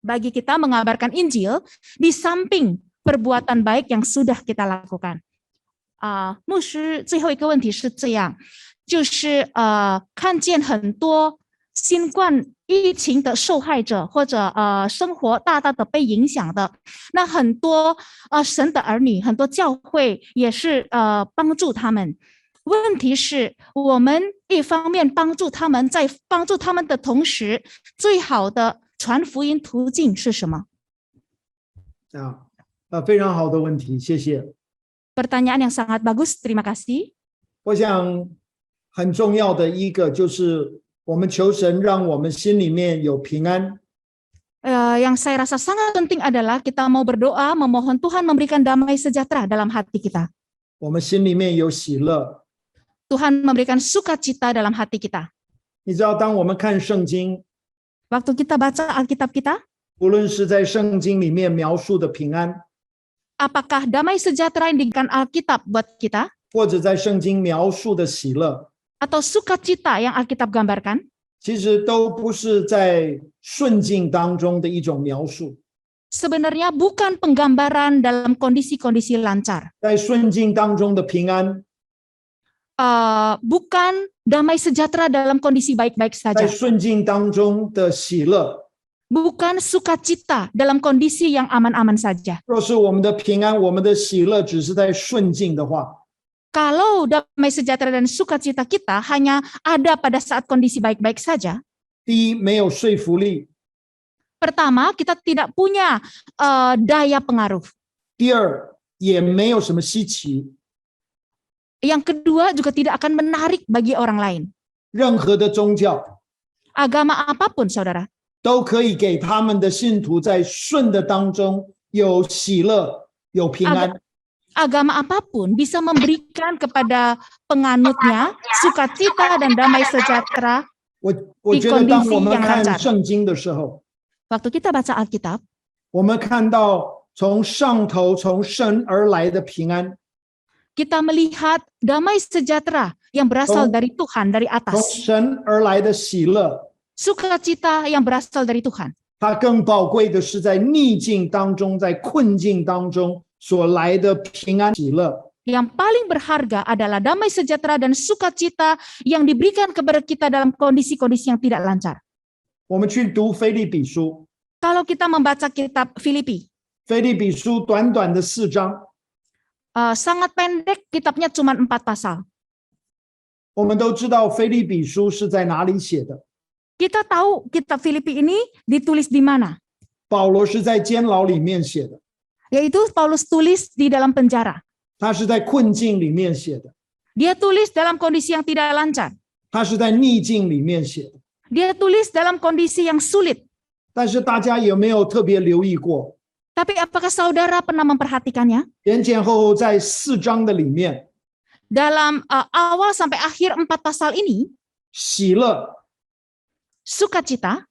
bagi kita mengabarkan Injil di samping perbuatan baik yang sudah kita lakukan? 牧师最后一个问题是这样，就是看见很多新冠疫情的受害者或者生活大大的被影响的，那很多神的儿女，很多教会也是帮助他们。问题是我们一方面帮助他们，在帮助他们的同时，最好的传福音途径是什么？非常好的问题，谢谢。 Pertanyaan yang sangat bagus, terima kasih. 我想很重要的一个就是我们求神让我们心里面有平安。 Yang saya rasa sangat penting adalah kita mau berdoa, memohon Tuhan memberikan damai sejahtera dalam hati kita. 我们心里面有喜乐。 Tuhan memberikan sukacita dalam hati kita. 你知道，当我们看圣经， Waktu kita baca Alkitab kita, 无论是在圣经里面描述的平安， apakah damai sejahtera yang diberikan Alkitab buat kita, 或者在圣经描述的喜乐， atau sukacita yang Alkitab gambarkan, 其实都不是在顺境当中的一种描述。 sebenarnya bukan penggambaran dalam kondisi-kondisi lancar. 在顺境当中的平安， Bukan damai sejahtera dalam kondisi baik-baik 在 saja. 顺境当中的喜乐。 Bukan sukacita dalam kondisi yang aman-aman saja. 若是我们的平安、我们的喜乐只是在顺境的话， Kalau damai sejahtera dan sukacita kita hanya ada pada saat kondisi baik-baik saja, 第一没有说服力， pertama kita tidak punya daya pengaruh. 第二也没有什么稀奇。 Yang kedua juga tidak akan menarik bagi orang lain. 任何的宗教 Agama apapun, saudara, 都可以给他们的信徒在顺的当中有喜乐、有平安。 agama apapun bisa memberikan kepada penganutnya sukacita dan damai sejahtera. 我觉得当我们看圣经的时候， Waktu kita baca Alkitab, 我们看到从上头从神而来的平安， kita melihat damai sejahtera yang berasal dari Tuhan, dari 从 atas. 神而来的喜乐。 Sukacita yang berasal dari Tuhan. 它更宝贵的是在逆境当中，在困境当中所来的平安喜乐。 Yang paling berharga adalah damai sejahtera dan sukacita yang diberikan kepada kita dalam kondisi-kondisi yang tidak lancar. 我们去读腓立比书， Kalau kita membaca kitab Filipi, 腓立比书短短的4章， sangat pendek, kitabnya cuma 4 pasal. 我们都知道腓立比书是在哪里写的， Kita tahu kitab Filipi ini ditulis di mana, 保罗是在监牢里面写的， yaitu Paulus tulis di dalam penjara. 他是在困境里面写的， Dia tulis dalam kondisi yang tidak lancar. 他是在逆境里面写的。 Dia tulis dalam kondisi yang sulit. 但是大家有没有特别留意过， Tapi apakah saudara pernah memperhatikannya? 前前后后在4章的里面， Dalam awal sampai akhir 4 pasal ini, 喜乐 sukacita,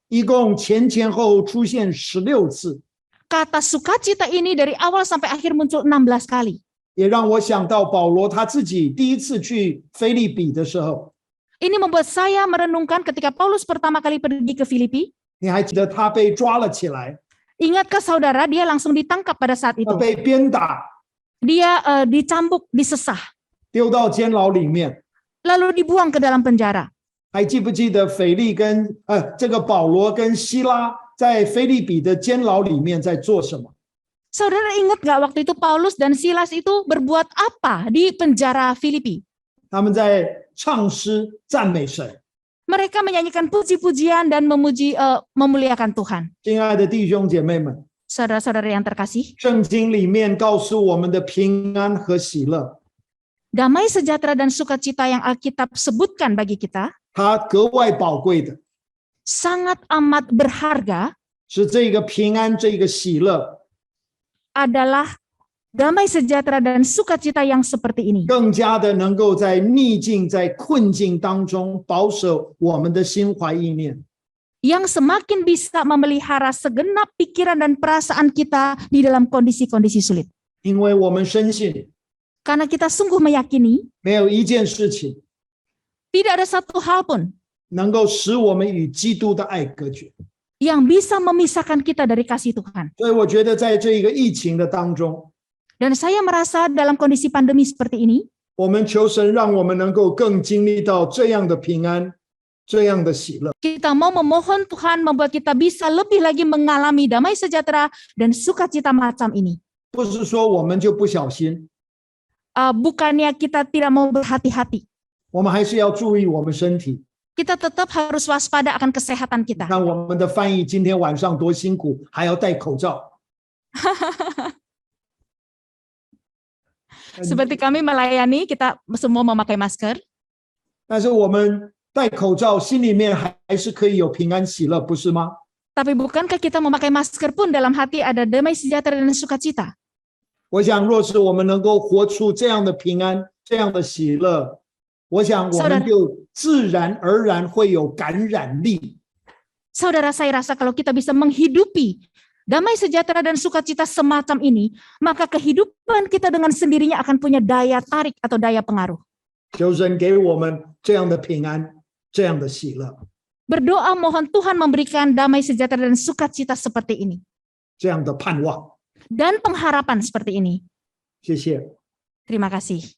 一共前前后后出现16次， kata sukacita ini dari awal sampai akhir muncul 16 kali. 也让我想到保罗他自己第一次去腓立比的时候， Ini membuat saya merenungkan ketika Paulus pertama kali pergi ke Filipi. 你还记得他被抓了起来， Ingatkah saudara, dia langsung ditangkap pada saat 他 itu. 被鞭打， Dia dicambuk, disesah, 丢到监牢里面。 lalu dibuang ke dalam penjara. 还记不记得这个保罗跟希拉在腓立比的监牢里面在做什么？ Saudara ingat nggak waktu itu Paulus dan Silas itu berbuat apa di penjara Filipi? 他们在唱诗赞美神。 Mereka menyanyikan puji-pujian dan memuliakan Tuhan. 亲爱的弟兄姐妹们， Saudara-saudara yang terkasih, 圣经里面告诉我们的平安和喜乐， damai sejahtera dan sukacita yang Alkitab sebutkan bagi kita 它格外宝贵的 sangat amat berharga 是这个平安，这个喜乐 adalah damai sejahtera dan sukacita yang seperti ini. 更加的能够在逆境、在困境当中保守我们的心怀意念。 Yang semakin bisa memelihara segenap pikiran dan perasaan kita di dalam kondisi-kondisi sulit. 因为我们深信， Karena kita sungguh meyakini 没有一件事情 tidak ada satu hal pun 能够使我们与基督的爱隔绝。 yang bisa memisahkan kita dari kasih Tuhan. 所以我觉得在这个疫情的当中， Dan saya merasa dalam kondisi pandemi seperti ini, 我们求神让我们能够更经历到这样的平安，这样的喜乐。 kita mau memohon Tuhan membuat kita bisa lebih lagi mengalami damai sejahtera dan sukacita macam ini. 不是说我们就不小心， Bukannya kita tidak mau berhati-hati. 我们还是要注意我们身体。 Kita tetap harus waspada akan kesehatan kita. 看我们的翻译今天晚上多辛苦，还要戴口罩。 Seperti kami melayani, kita semua memakai masker. 但是我们戴口罩，心里面还是可以有平安喜乐，不是吗？ Tapi bukankah kita memakai masker pun dalam hati ada damai sejahtera dan sukacita? 我想，若是我们能够活出这样的平安、这样的喜乐，我想我们就自然而然会有感染力。 Saudara, saya rasa kalau kita bisa menghidupi damai sejahtera dan sukacita semacam ini, maka kehidupan kita dengan sendirinya akan punya daya tarik atau daya pengaruh. 求神给我们这样的平安，这样的喜乐， Berdoa mohon Tuhan memberikan damai sejahtera dan sukacita seperti ini. 这样的盼望。 Dan pengharapan seperti ini. 谢谢， Terima kasih.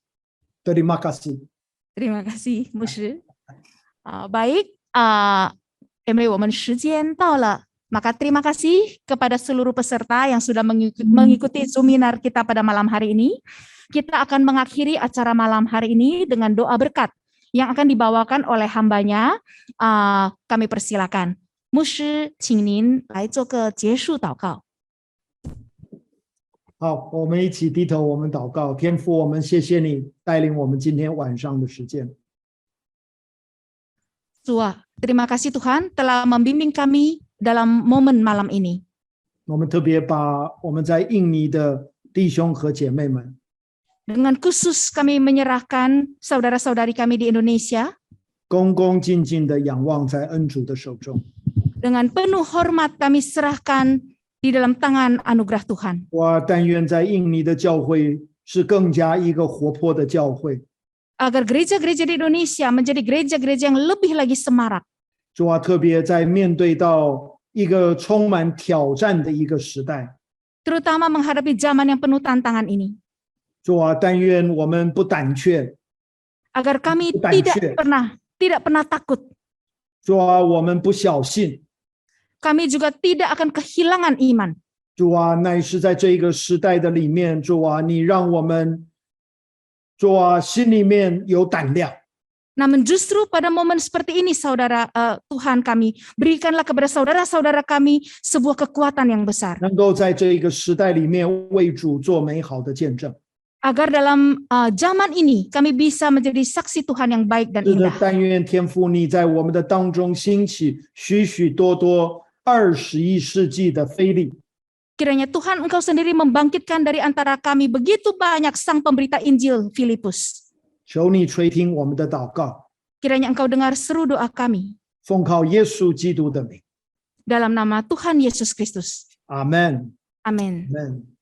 terima kasih。 Terima kasih, 牧师。Baik, 因为我们时间到了。 Maka terima kasih kepada seluruh peserta yang sudah mengikuti seminar kita pada malam hari ini. Kita akan mengakhiri acara malam hari ini dengan doa berkat yang akan dibawakan oleh hambanya. Kami persilakan. 牧师，请您来做个结束祷告。 好，我们一起低头，我们祷告。天父，我们谢谢你带领我们今天晚上的时间。 Terima kasih Tuhan telah membimbing kami dalam momen malam ini. 我们特别把我们在印尼的弟兄和姐妹们， Dengan khusus kami menyerahkan saudara-saudari kami di Indonesia. 恭恭敬敬的仰望在恩主的手中。 Dengan penuh hormat kami serahkan di dalam tangan anugerah Tuhan. 我但愿在印尼的教会是更加一个活泼的教会。 Agar gereja-gereja di Indonesia menjadi gereja-gereja yang lebih lagi semarak. 主啊，特别在面对到一个充满挑战的一个时代， Terutama menghadapi zaman yang penuh tantangan ini. 主啊，但愿我们不胆怯， Agar kami Bukan tidak pernah takut. 主啊，我们不小信， Kami juga tidak akan kehilangan iman. 主啊，乃是在这个时代的里面，主啊，你让我们，主啊，心里面有胆量。Namun justru pada momen seperti ini, saudara, Tuhan kami, berikanlah kepada saudara-saudara kami sebuah kekuatan yang besar. 能够在这一个时代里面为主做美好的见证。 Agar dalam zaman ini kami bisa menjadi saksi Tuhan yang baik dan 是的， indah. 但愿天父你在我们的当中兴起许许多多21世纪的非利， Kiranya Tuhan Engkau sendiri membangkitkan dari antara kami begitu banyak sang pemberita Injil Filipus. 求你垂听我们的祷告， Kiranya Engkau dengar seru doa kami 奉靠耶稣基督的名， dalam nama Tuhan Yesus Kristus. 阿门， Amin. 阿门。